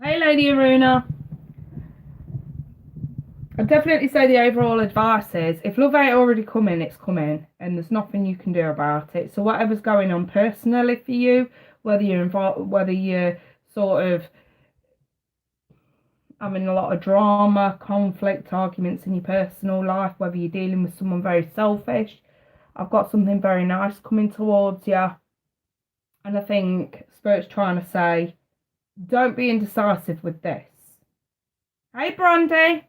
Hey, Lady Aruna. I'd definitely say the overall advice is, if love ain't already coming, it's coming, and there's nothing you can do about it. So whatever's going on personally for you, whether you're sort of having a lot of drama, conflict, arguments in your personal life, whether you're dealing with someone very selfish, I've got something very nice coming towards you. And I think Spirit's trying to say, don't be indecisive with this. Hey, Brandy.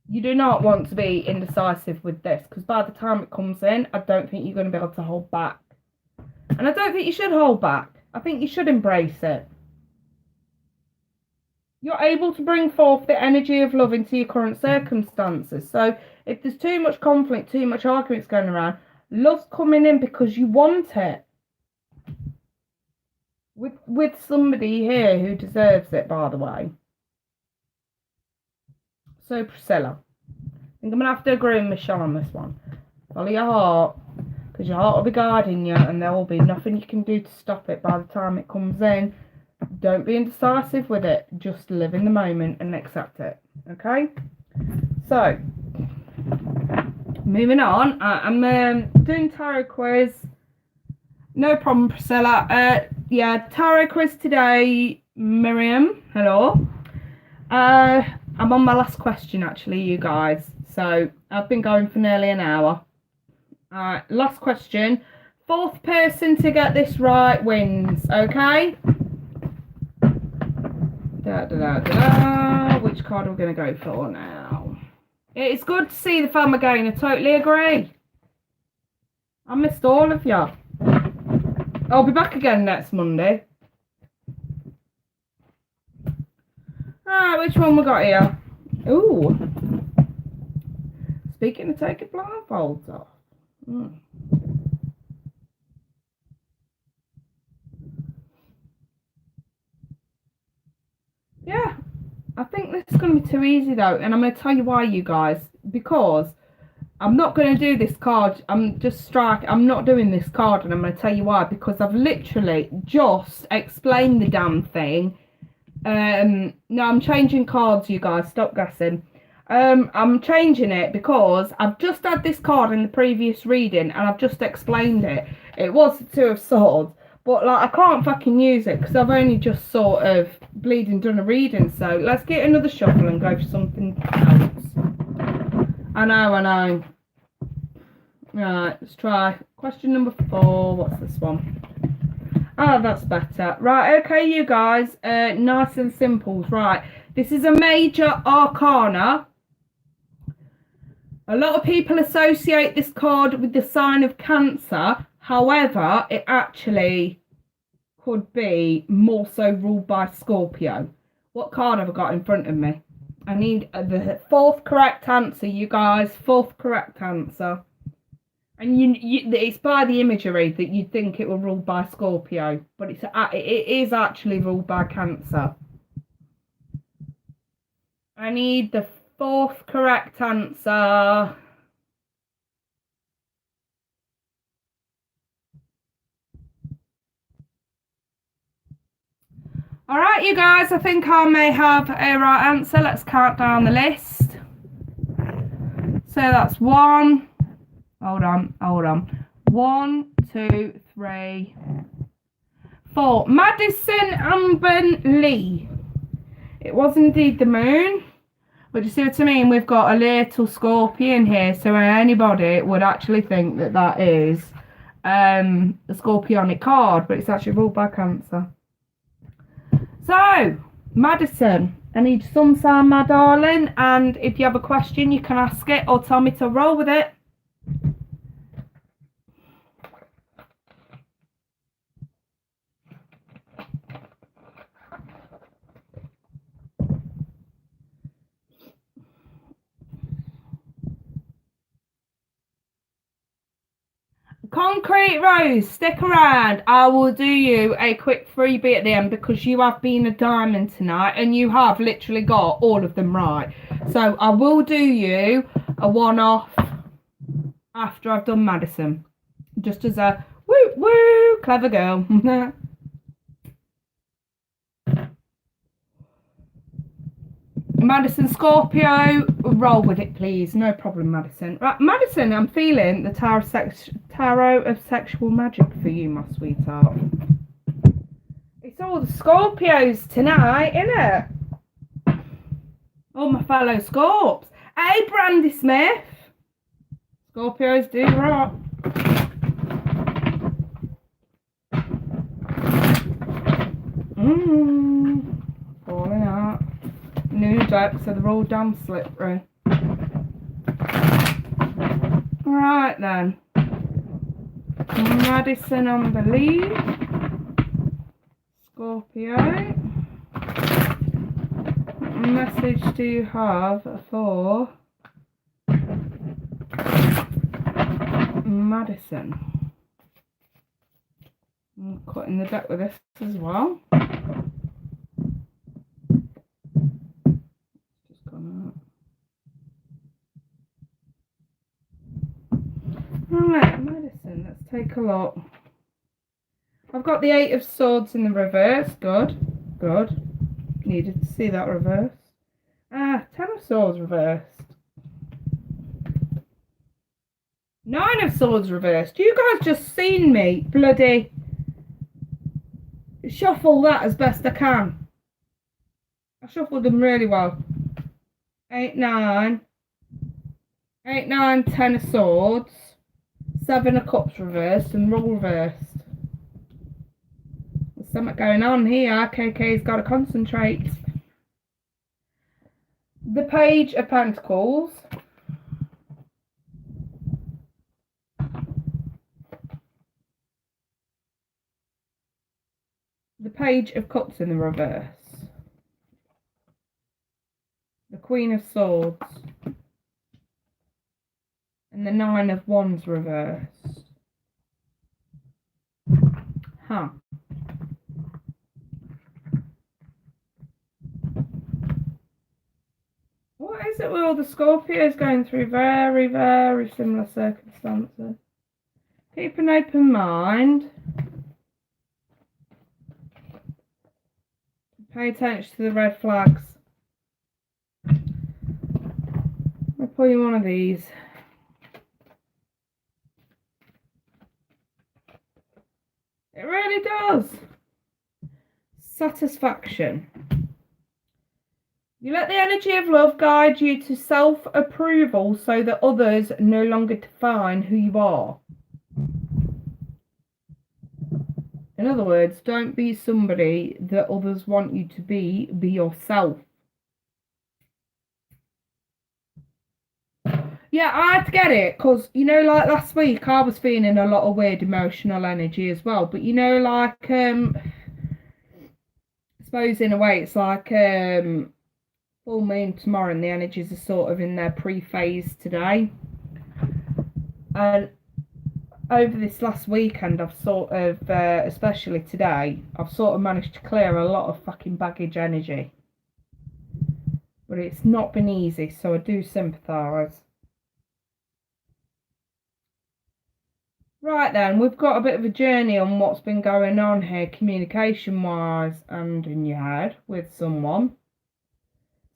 You do not want to be indecisive with this, because by the time it comes in, I don't think you're going to be able to hold back. And I don't think you should hold back. I think you should embrace it. You're able to bring forth the energy of love into your current circumstances. So if there's too much conflict, too much arguments going around, love's coming in because you want it. With somebody here who deserves it, by the way. So Priscilla, I think I'm going to have to agree with Michelle on this one. Follow your heart, because your heart will be guiding you, and there will be nothing you can do to stop it by the time it comes in. Don't be indecisive with it. Just live in the moment and accept it. Okay? So, moving on. I'm doing tarot quiz. No problem, Priscilla. Yeah, tarot quiz today. Miriam, hello. I'm on my last question, actually, you guys. So, I've been going for nearly an hour. Last question. Fourth person to get this right wins, okay? Which card are we going to go for now? It's good to see the fam again. I totally agree. I missed all of you. I'll be back again next Monday. Right, which one we got here? Ooh. Speaking of taking blindfolds off. Yeah, I think this is going to be too easy though, and I'm going to tell you why, you guys. Because I'm not going to do this card. I'm not doing this card, and I'm going to tell you why. Because I've literally just explained the damn thing. No, I'm changing cards, you guys. Stop guessing. I'm changing it because I've just had this card in the previous reading, and I've just explained it. It was the Two of Swords. But, like, I can't fucking use it because I've only just sort of bleeding done a reading. So, let's get another shuffle and go for something else. I know. Right, let's try. Question number 4. What's this one? Oh, that's better. Right, okay, you guys. Nice and simple. Right, this is a major arcana. A lot of people associate this card with the sign of Cancer. However, it actually could be more so ruled by Scorpio. What card have I got in front of me? I need the 4th correct answer, you guys. 4th correct answer. And it's by the imagery that you'd think it will ruled by Scorpio. But it is actually ruled by Cancer. I need the 4th correct answer. Alright, you guys, I think I may have a right answer. Let's count down the list. So that's 1. Hold on. 1, 2, 3, 4. Madison Amber Lee. It was indeed the moon. But you see what I mean? We've got a little scorpion here. So anybody would actually think that that is a scorpionic card. But it's actually ruled by Cancer. So, Madison, I need some sign, my darling, and if you have a question, you can ask it or tell me to roll with it. Concrete Rose, stick around. I will do you a quick freebie at the end because you have been a diamond tonight and you have literally got all of them right. So I will do you a one-off after I've done Madison. Just as a woo, clever girl. Madison Scorpio, roll with it, please. No problem, Madison. Right, Madison, I'm feeling the tarot of sexual magic for you, my sweetheart. It's all the Scorpios tonight, innit? All my fellow Scorps. Hey, Brandy Smith. Scorpios do rot. Falling out. New decks, so they're all damn slippery. Right then. Madison on the lead. Scorpio. What message do you have for Madison? I'm cutting the deck with this as well. Just gone out. Alright, Madison, let's take a look. I've got the 8 of Swords in the reverse. Good. Good. Needed to see that reverse. 10 of Swords reversed. 9 of Swords reversed. You guys just seen me bloody shuffle that as best I can. I shuffled them really well. 8, 9. 8, 9, 10 of Swords. 7 of Cups reversed and all reversed. There's something going on here. KK's got to concentrate. The Page of Pentacles. The Page of Cups in the reverse. The Queen of Swords. And the 9 of Wands reversed. Huh. What is it with all the Scorpios going through very, very similar circumstances? Keep an open mind. Pay attention to the red flags. I'll pull you one of these. It really does. Satisfaction. You let the energy of love guide you to self-approval so that others no longer define who you are. In other words, don't be somebody that others want you to be yourself. Yeah, I had to get it because, you know, like last week I was feeling a lot of weird emotional energy as well. But, you know, like, I suppose in a way it's like full moon tomorrow and the energies are sort of in their pre-phase today. And over this last weekend I've sort of, especially today, I've sort of managed to clear a lot of fucking baggage energy. But it's not been easy, so I do sympathise. Right then, we've got a bit of a journey on what's been going on here communication-wise and in your head with someone.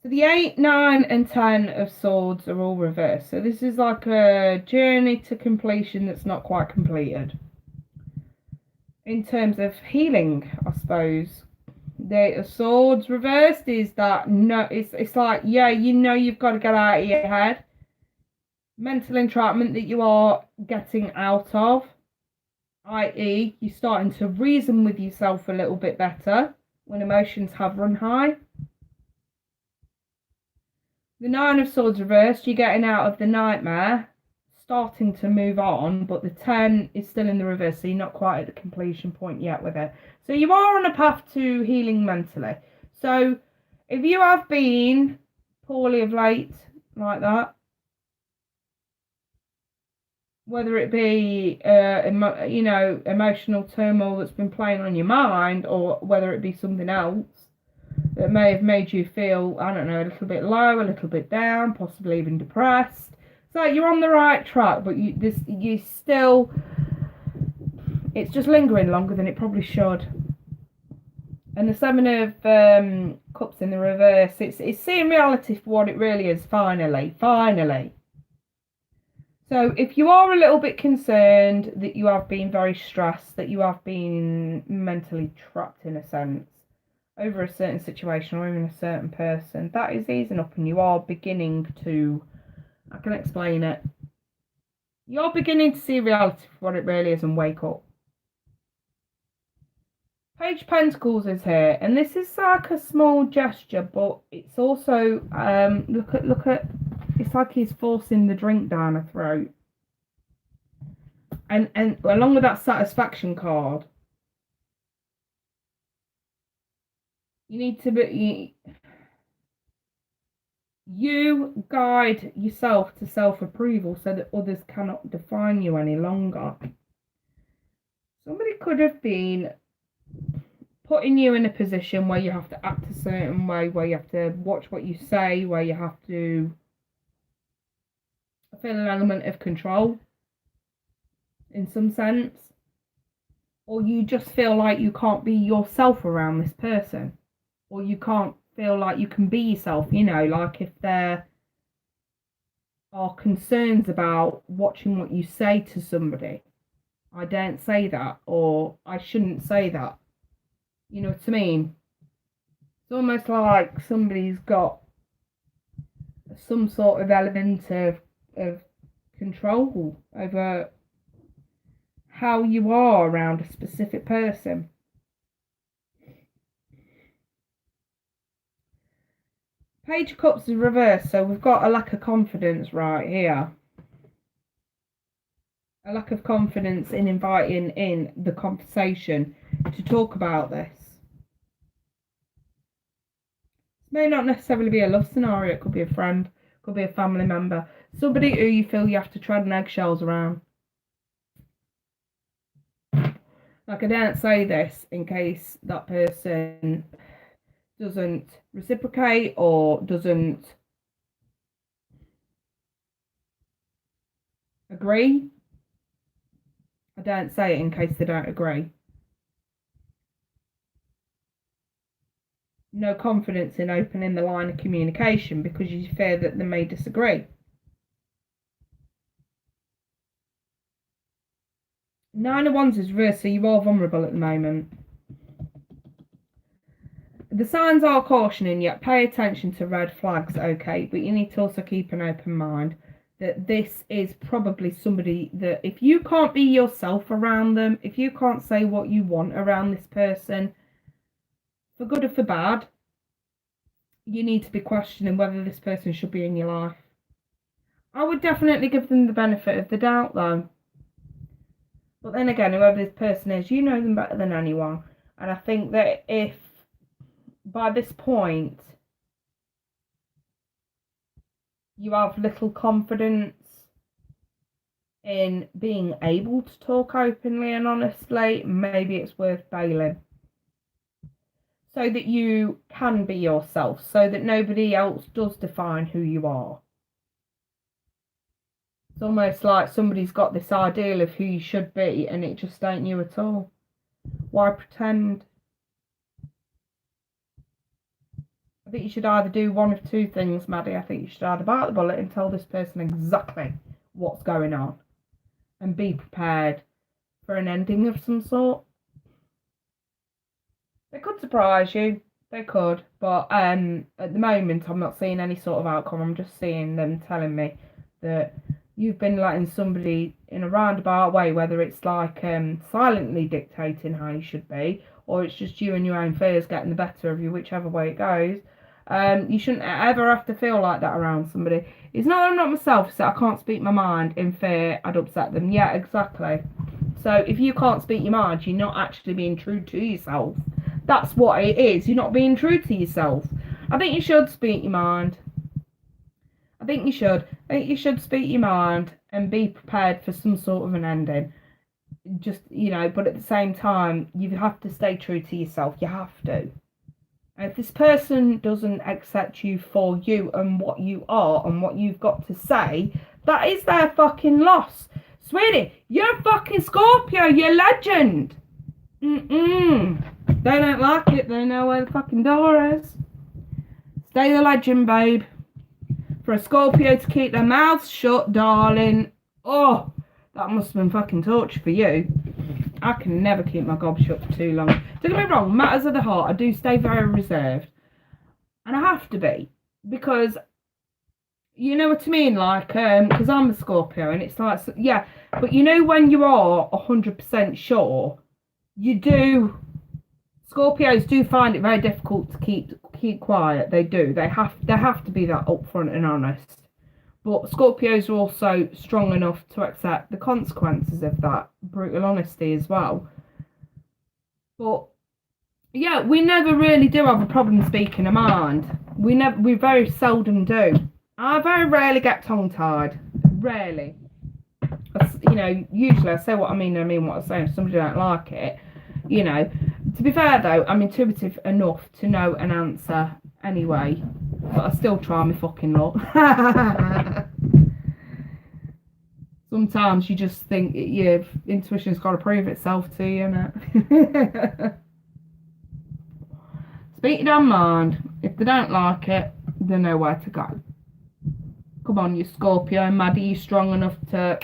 So the 8, 9 and 10 of Swords are all reversed. So this is like a journey to completion that's not quite completed. In terms of healing, I suppose. The 8 of Swords reversed is that, no, it's like, yeah, you know you've got to get out of your head. Mental entrapment that you are getting out of, i.e. you're starting to reason with yourself a little bit better when emotions have run high. The 9 of Swords reversed, you're getting out of the nightmare, starting to move on, but the 10 is still in the reverse, so you're not quite at the completion point yet with it. So you are on a path to healing mentally. So if you have been poorly of late like that, whether it be, you know, emotional turmoil that's been playing on your mind, or whether it be something else that may have made you feel, I don't know, a little bit low, a little bit down, possibly even depressed. So you're on the right track, but you still, it's just lingering longer than it probably should. And the 7 of Cups in the reverse, it's seeing reality for what it really is, finally. So if you are a little bit concerned that you have been very stressed, that you have been mentally trapped in a sense over a certain situation or even a certain person, that is easing up and you are beginning to, I can explain it. You're beginning to see reality for what it really is and wake up. Page of Pentacles is here, and this is like a small gesture, but it's also look at it's like he's forcing the drink down her throat. And along with that satisfaction card, you need to be you guide yourself to self-approval so that others cannot define you any longer. Somebody could have been putting you in a position where you have to act a certain way, where you have to watch what you say, where you have to feel an element of control in some sense, or you just feel like you can't be yourself around this person, or you can't feel like you can be yourself, you know, like if there are concerns about watching what you say to somebody. I don't say that, or I shouldn't say that. You know what I mean? It's almost like somebody's got some sort of element of control over how you are around a specific person. Page of Cups is reversed, so we've got a lack of confidence right here. A lack of confidence in inviting in the conversation to talk about this. It may not necessarily be a love scenario, it could be a friend, it could be a family member, somebody who you feel you have to tread on eggshells around. Like, I don't say this in case that person doesn't reciprocate or doesn't agree. I don't say it in case they don't agree. No confidence in opening the line of communication because you fear that they may disagree. Nine of Wands is reversed, so you are vulnerable at the moment. The signs are cautioning you. Pay attention to red flags, okay? But you need to also keep an open mind that this is probably somebody that if you can't be yourself around them, if you can't say what you want around this person, for good or for bad, you need to be questioning whether this person should be in your life. I would definitely give them the benefit of the doubt, though. But then again, whoever this person is, you know them better than anyone. And I think that if by this point you have little confidence in being able to talk openly and honestly, maybe it's worth bailing. So that you can be yourself, so that nobody else does define who you are. It's almost like somebody's got this ideal of who you should be and it just ain't you at all. Why pretend? I think you should either do one of two things, Maddie. I think you should either bite the bullet and tell this person exactly what's going on and be prepared for an ending of some sort. They could surprise you. They could. But at the moment, I'm not seeing any sort of outcome. I'm just seeing them telling me that you've been letting somebody in a roundabout way, whether it's like silently dictating how you should be, or it's just you and your own fears getting the better of you, whichever way it goes. You shouldn't ever have to feel like that around somebody. It's not that I'm not myself, it's that I can't speak my mind in fear I'd upset them. Yeah, exactly. So if you can't speak your mind, you're not actually being true to yourself. That's what it is. You're not being true to yourself. I think you should speak your mind. I think you should speak your mind and be prepared for some sort of an ending. Just, you know, but at the same time, you have to stay true to yourself. You have to. And if this person doesn't accept you for you and what you are and what you've got to say, that is their fucking loss. Sweetie, you're a fucking Scorpio. You're a legend. They don't like it. They know where the fucking door is. Stay the legend, babe. For a Scorpio to keep their mouths shut, darling. Oh, that must have been fucking torture for you. I can never keep my gob shut for too long. Don't get me wrong, matters of the heart, I do stay very reserved. And I have to be. Because you know what I mean? Like, because I'm a Scorpio, and it's like, yeah, but you know when you are 100% sure, you do. Scorpios do find it very difficult to keep quiet. They do. They have to be that upfront and honest. But Scorpios are also strong enough to accept the consequences of that brutal honesty as well. But yeah, we never really do have a problem speaking our mind. We very seldom do. I very rarely get tongue-tied. Rarely. You know, usually I say what I mean and I mean what I say. If somebody don't like it, you know. To be fair though, I'm intuitive enough to know an answer anyway. But I still try my fucking luck. Sometimes you just think your intuition's got to prove itself to you, innit? Speak your damn mind. If they don't like it, they know where to go. Come on, you Scorpio, Maddie, you strong enough to...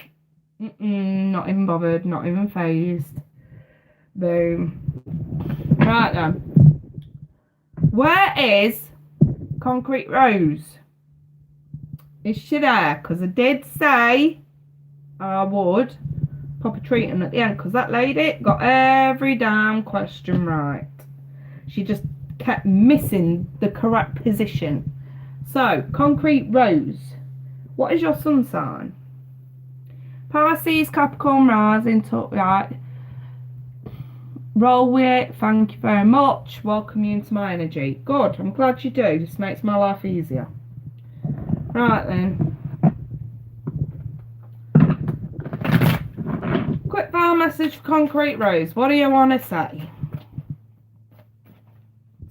not even bothered, not even phased. Boom. Right then. Where is Concrete Rose? Is she there? Because I did say I would pop a treat in at the end, because that lady got every damn question right. She just kept missing the correct position. So, Concrete Rose, what is your sun sign? Pisces, Capricorn, rising, right. Roll with it. Thank you very much. Welcome you into my energy. Good. I'm glad you do. This makes my life easier. Right then. Quick file message for Concrete Rose. What do you want to say?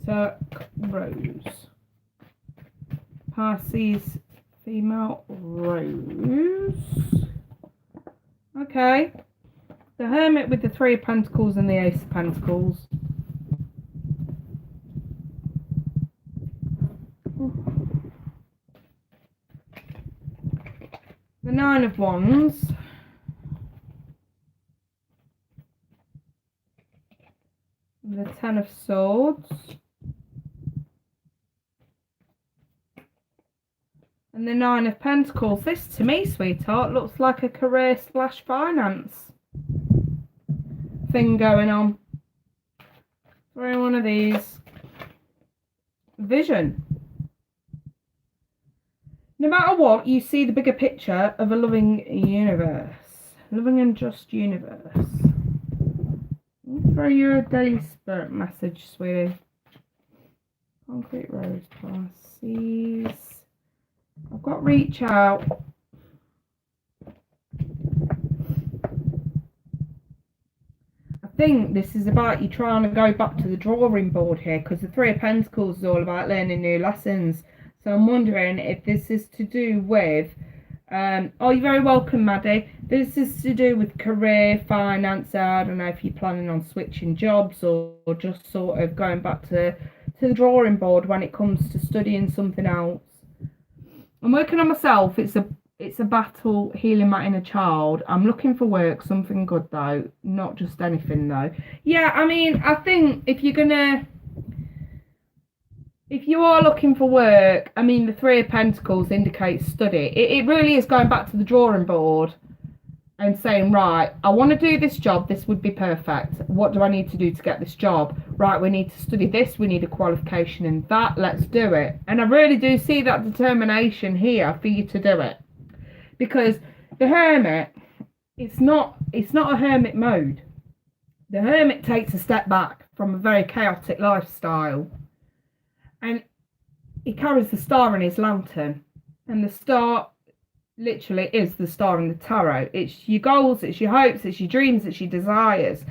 So, Rose. Pisces, female, Rose. Okay. The Hermit with the Three of Pentacles and the Ace of Pentacles. The Nine of Wands. The Ten of Swords. And the Nine of Pentacles. This, to me, sweetheart, looks like a career / finance thing going on. Throwing one of these. Vision. No matter what, you see the bigger picture of a loving universe. Loving and just universe. Throw you a daily spirit message, sweetie. Concrete Rose, Pisces. I've got reach out. I think this is about you trying to go back to the drawing board here, because the Three of Pentacles is all about learning new lessons. So I'm wondering if this is to do with, oh, you're very welcome, Maddie. This is to do with career, finance. I don't know if you're planning on switching jobs or just sort of going back to the drawing board when it comes to studying something else. I'm working on myself. It's a battle healing my inner child. I'm looking for work, something good though, not just anything though. Yeah, I mean, I think if you are looking for work, I mean, the Three of Pentacles indicates study. It really is going back to the drawing board and saying, right, I want to do this job. This would be perfect. What do I need to do to get this job? Right, we need to study this. We need a qualification in that. Let's do it. And I really do see that determination here for you to do it. Because the Hermit, it's not a hermit mode. The Hermit takes a step back from a very chaotic lifestyle. And he carries the star in his lantern. And the star literally is the star in the tarot. It's your goals, it's your hopes, it's your dreams, it's your desires.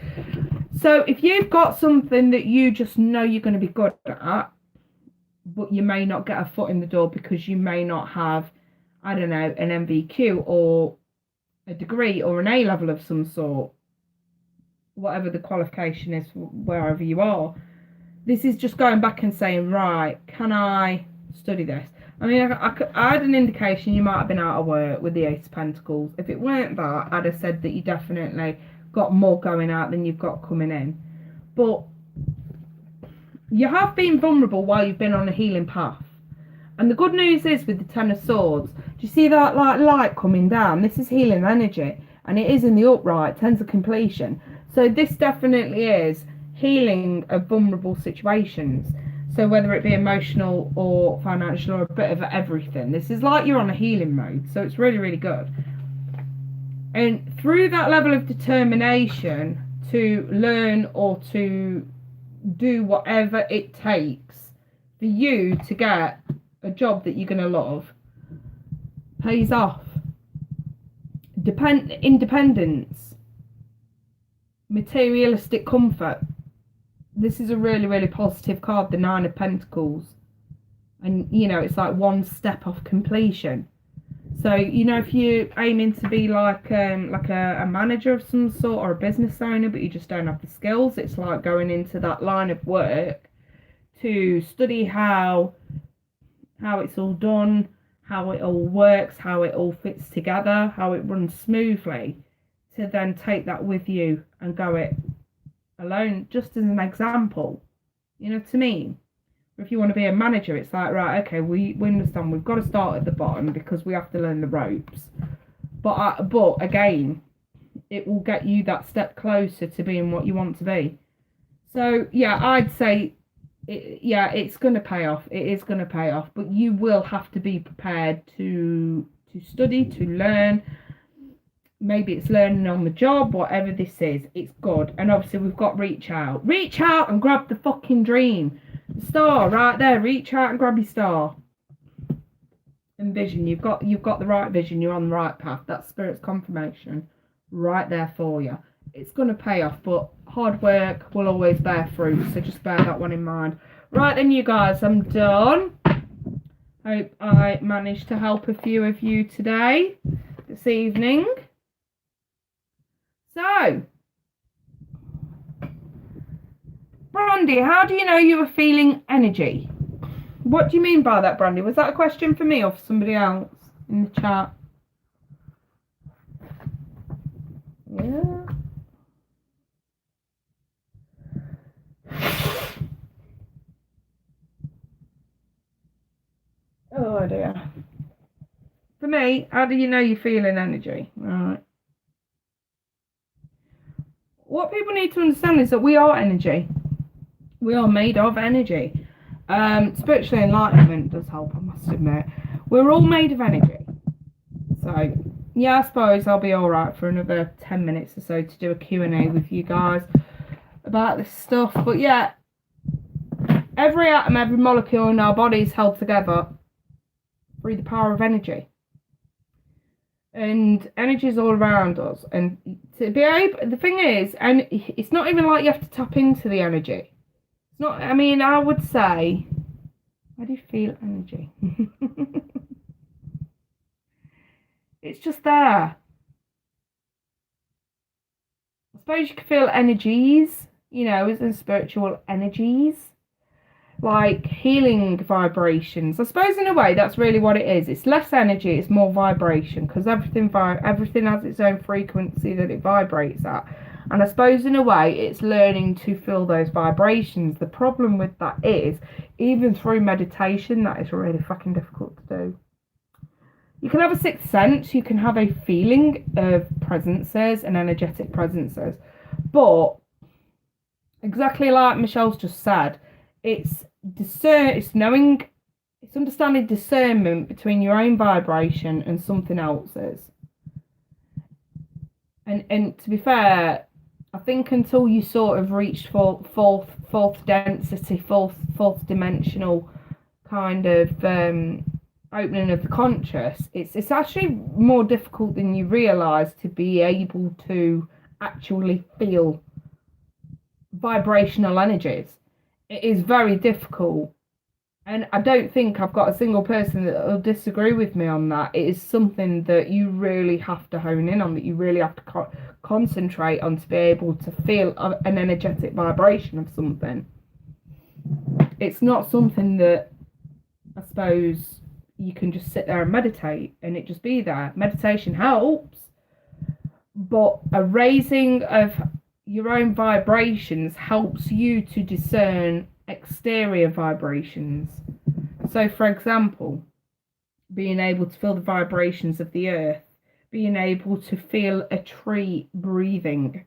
So if you've got something that you just know you're going to be good at, but you may not get a foot in the door because you may not have, I don't know, an MVQ or a degree or an A-level of some sort, whatever the qualification is, wherever you are. This is just going back and saying, right, can I study this? I mean, I had an indication you might have been out of work with the Ace of Pentacles. If it weren't that, I'd have said that you definitely got more going out than you've got coming in. But you have been vulnerable while you've been on a healing path. And the good news is with the Ten of Swords, do you see that like light coming down? This is healing energy, and it is in the upright, Tens of Completion. So this definitely is healing of vulnerable situations. So whether it be emotional or financial or a bit of everything, this is like you're on a healing mode. So it's really, really good. And through that level of determination to learn or to do whatever it takes for you to get a job that you're going to love, pays off. Independence, materialistic comfort. This is a really, really positive card, the Nine of Pentacles. And, you know, it's like one step off completion. So, you know, if you're aiming to be like a manager of some sort or a business owner, but you just don't have the skills, it's like going into that line of work to study how it's all done, how it all works, how it all fits together, how it runs smoothly, to then take that with you and go it alone, just as an example. You know what I mean? If you want to be a manager, it's like, right, okay, we understand we've got to start at the bottom because we have to learn the ropes. But again, it will get you that step closer to being what you want to be. So, yeah, I'd say, it's going to pay off. It is going to pay off. But you will have to be prepared to study, to learn. Maybe it's learning on the job, whatever this is, it's good. And obviously we've got reach out. Reach out and grab the fucking dream. The star right there. Reach out and grab your star. And vision. You've got the right vision. You're on the right path. That's Spirit's confirmation right there for you. It's going to pay off, but hard work will always bear fruit. So just bear that one in mind. Right then, you guys, I'm done. Hope I managed to help a few of you today, this evening. So, Brandy, how do you know you were feeling energy? What do you mean by that, Brandy? Was that a question for me or for somebody else in the chat? Yeah. Oh dear. For me, how do you know you're feeling energy? Right. What people need to understand is that we are energy. We are made of energy. Spiritual enlightenment does help, I must admit. We're all made of energy. So, yeah, I suppose I'll be alright for another 10 minutes or so to do a Q&A with you guys about this stuff. But yeah, every atom, every molecule in our body is held together through the power of energy. And energy is all around us. And to be able, the thing is, and it's not even like you have to tap into the energy. It's not, I mean, I would say, how do you feel energy? It's just there. I suppose you could feel energies, you know, as spiritual energies. Like healing vibrations. I suppose in a way that's really what it is. It's less energy, it's more vibration, because everything has its own frequency that it vibrates at. And I suppose in a way it's learning to feel those vibrations. The problem with that is, even through meditation, that is really fucking difficult to do. You can have a sixth sense, you can have a feeling of presences and energetic presences, but exactly like Michelle's just said, it's understanding discernment between your own vibration and something else's. And to be fair, I think until you sort of reach fourth density, fourth dimensional kind of opening of the conscious, it's actually more difficult than you realise to be able to actually feel vibrational energies. It is very difficult, and I don't think I've got a single person that will disagree with me on that. It is something that you really have to hone in on, that you really have to concentrate on to be able to feel an energetic vibration of something. It's not something that I suppose you can just sit there and meditate and it just be there. Meditation helps, but a raising of your own vibrations helps you to discern exterior vibrations. So, for example, being able to feel the vibrations of the earth, being able to feel a tree breathing,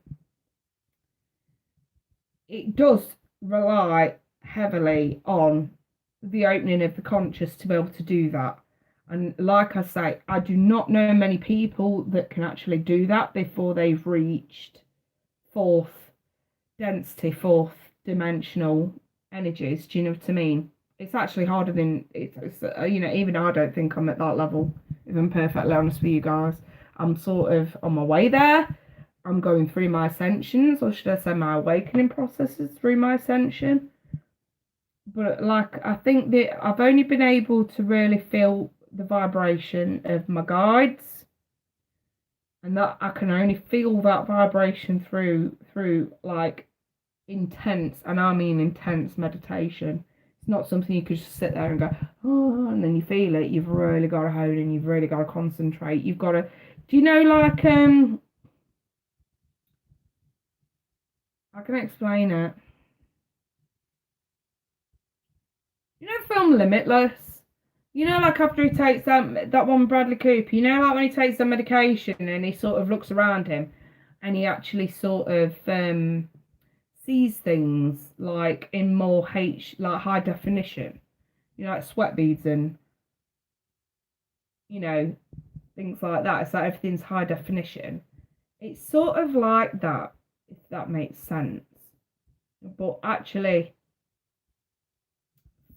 it does rely heavily on the opening of the conscious to be able to do that. And like I say, I do not know many people that can actually do that before they've reached fourth density, fourth dimensional energies. Do you know what I mean? It's actually harder than it's even I don't think I'm at that level, if I'm perfectly honest with you guys. I'm sort of on my way there. I'm going through my ascensions, or should I say my awakening processes through my ascension. But like, I think that I've only been able to really feel the vibration of my guides, and that I can only feel that vibration through like intense, and I mean intense meditation. It's not something you could just sit there and go, oh, and then you feel it. You've really got to hold in, you've really got to concentrate. You've got to, do you know, like, I can explain it. You know the film Limitless? You know, like after he takes that one Bradley Cooper, you know, like when he takes the medication and he sort of looks around him and he actually sort of sees things like in more like high definition, you know, like sweat beads and, you know, things like that. It's like everything's high definition. It's sort of like that, if that makes sense. But actually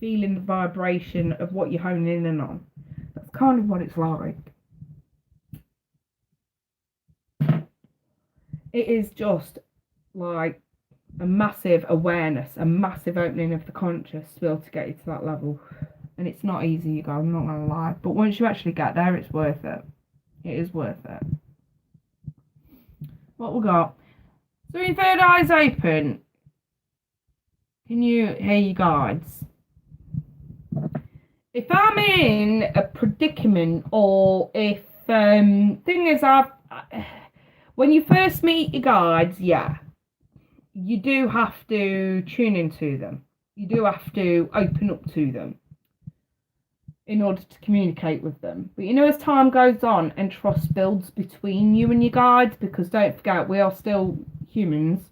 feeling the vibration of what you're honing in on. That's kind of what it's like. It is just like a massive awareness, a massive opening of the conscious to be able to get you to that level. And it's not easy, you guys, I'm not going to lie. But once you actually get there, it's worth it. It is worth it. What we got? So your third eye's open. Can you hear your guides? If I'm in a predicament, or if thing is, when you first meet your guides, yeah, you do have to tune into them. You do have to open up to them in order to communicate with them. But you know, as time goes on and trust builds between you and your guides, because don't forget, we are still humans,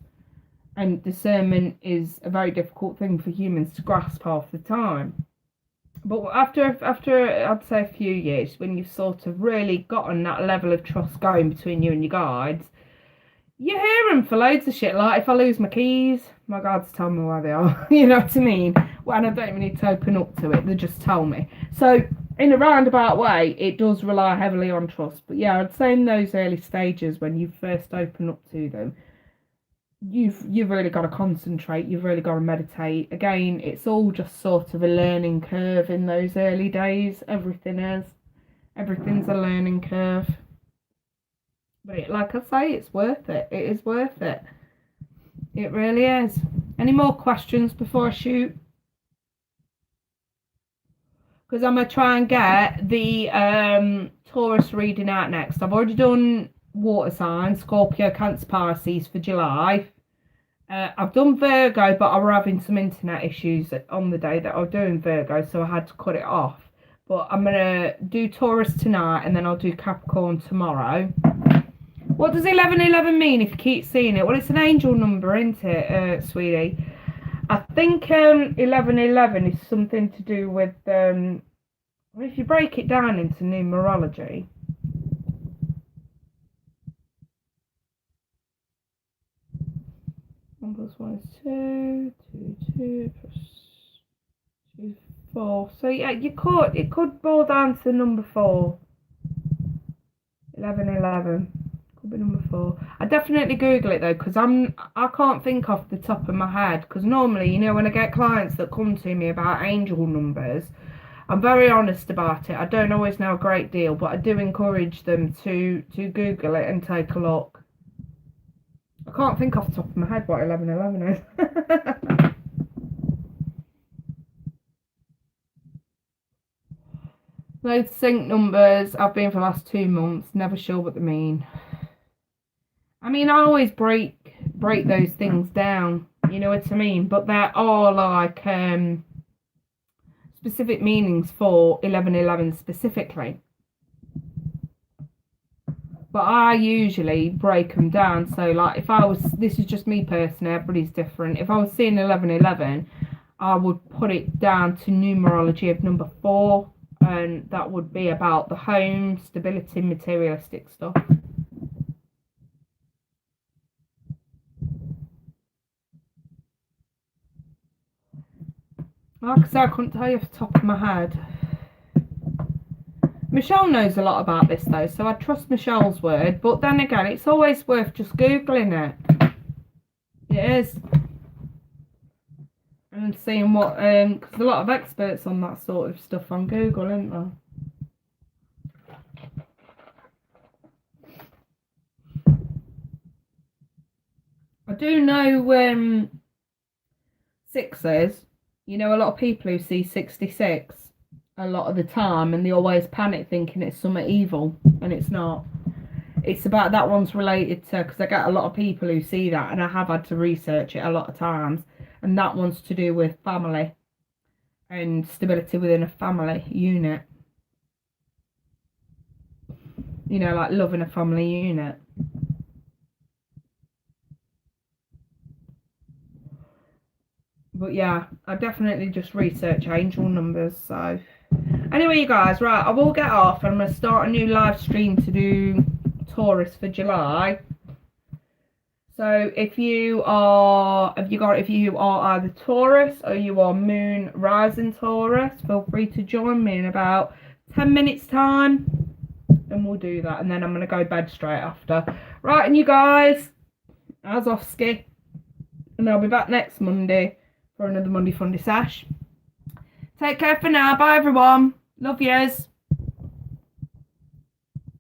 and discernment is a very difficult thing for humans to grasp half the time. But after I'd say a few years, when you've sort of really gotten that level of trust going between you and your guides, you hear them for loads of shit. Like if I lose my keys, my guides tell me where they are. You know what I mean? When I don't even need to open up to it, they just tell me. So in a roundabout way, it does rely heavily on trust. But yeah, I'd say in those early stages when you first open up to them, you've really got to concentrate, you've really got to meditate. Again, it's all just sort of a learning curve in those early days. Everything's a learning curve. But like I say, it's worth it. It is worth it. It really is. Any more questions before I shoot? Because I'm going to try and get the Taurus reading out next. I've already done water signs, Scorpio, Cancer, Pisces for July. I've done Virgo, but I was having some internet issues on the day that I was doing Virgo, so I had to cut it off. But I'm going to do Taurus tonight, and then I'll do Capricorn tomorrow. What does 1111 mean if you keep seeing it? Well, it's an angel number, isn't it, sweetie? I think 1111 is something to do with, if you break it down into numerology, 1 + 1 is 2, 2, 2 plus 2, 4. So yeah, it could boil down to number 4. 1111 could be number 4. I definitely Google it though, because I can't think off the top of my head. Because normally, you know, when I get clients that come to me about angel numbers, I'm very honest about it. I don't always know a great deal, but I do encourage them to Google it and take a look. I can't think off the top of my head what 1111 is. Those sync numbers I've been for the last 2 months, never sure what they mean. I mean, I always break those things down, you know what I mean? But there are like specific meanings for 1111 specifically. But I usually break them down. So like if I was, this is just me personally, everybody's different. If I was seeing 1111, I would put it down to numerology of number 4. And that would be about the home, stability, materialistic stuff. Like I said, I couldn't tell you off the top of my head. Michelle knows a lot about this though, so I trust Michelle's word. But then again, it's always worth just Googling it. It is. And seeing what, because a lot of experts on that sort of stuff on Google, isn't there? I do know sixes. You know, a lot of people who see 66 a lot of the time, and they always panic thinking it's something evil, and it's not. It's about that one's related to, because I get a lot of people who see that, and I have had to research it a lot of times, and that one's to do with family and stability within a family unit. You know, like loving a family unit. But yeah, I definitely just research angel numbers. So anyway, you guys, right, I will get off and I'm going to start a new live stream to do Taurus for July. So if you are either Taurus or you are Moon Rising Taurus, feel free to join me in about 10 minutes time and we'll do that, and then I'm going to go bed straight after. Right, and you guys, as Oski, and I'll be back next Monday for another Monday Funday Sash. Take care for now. Bye everyone. Love yous.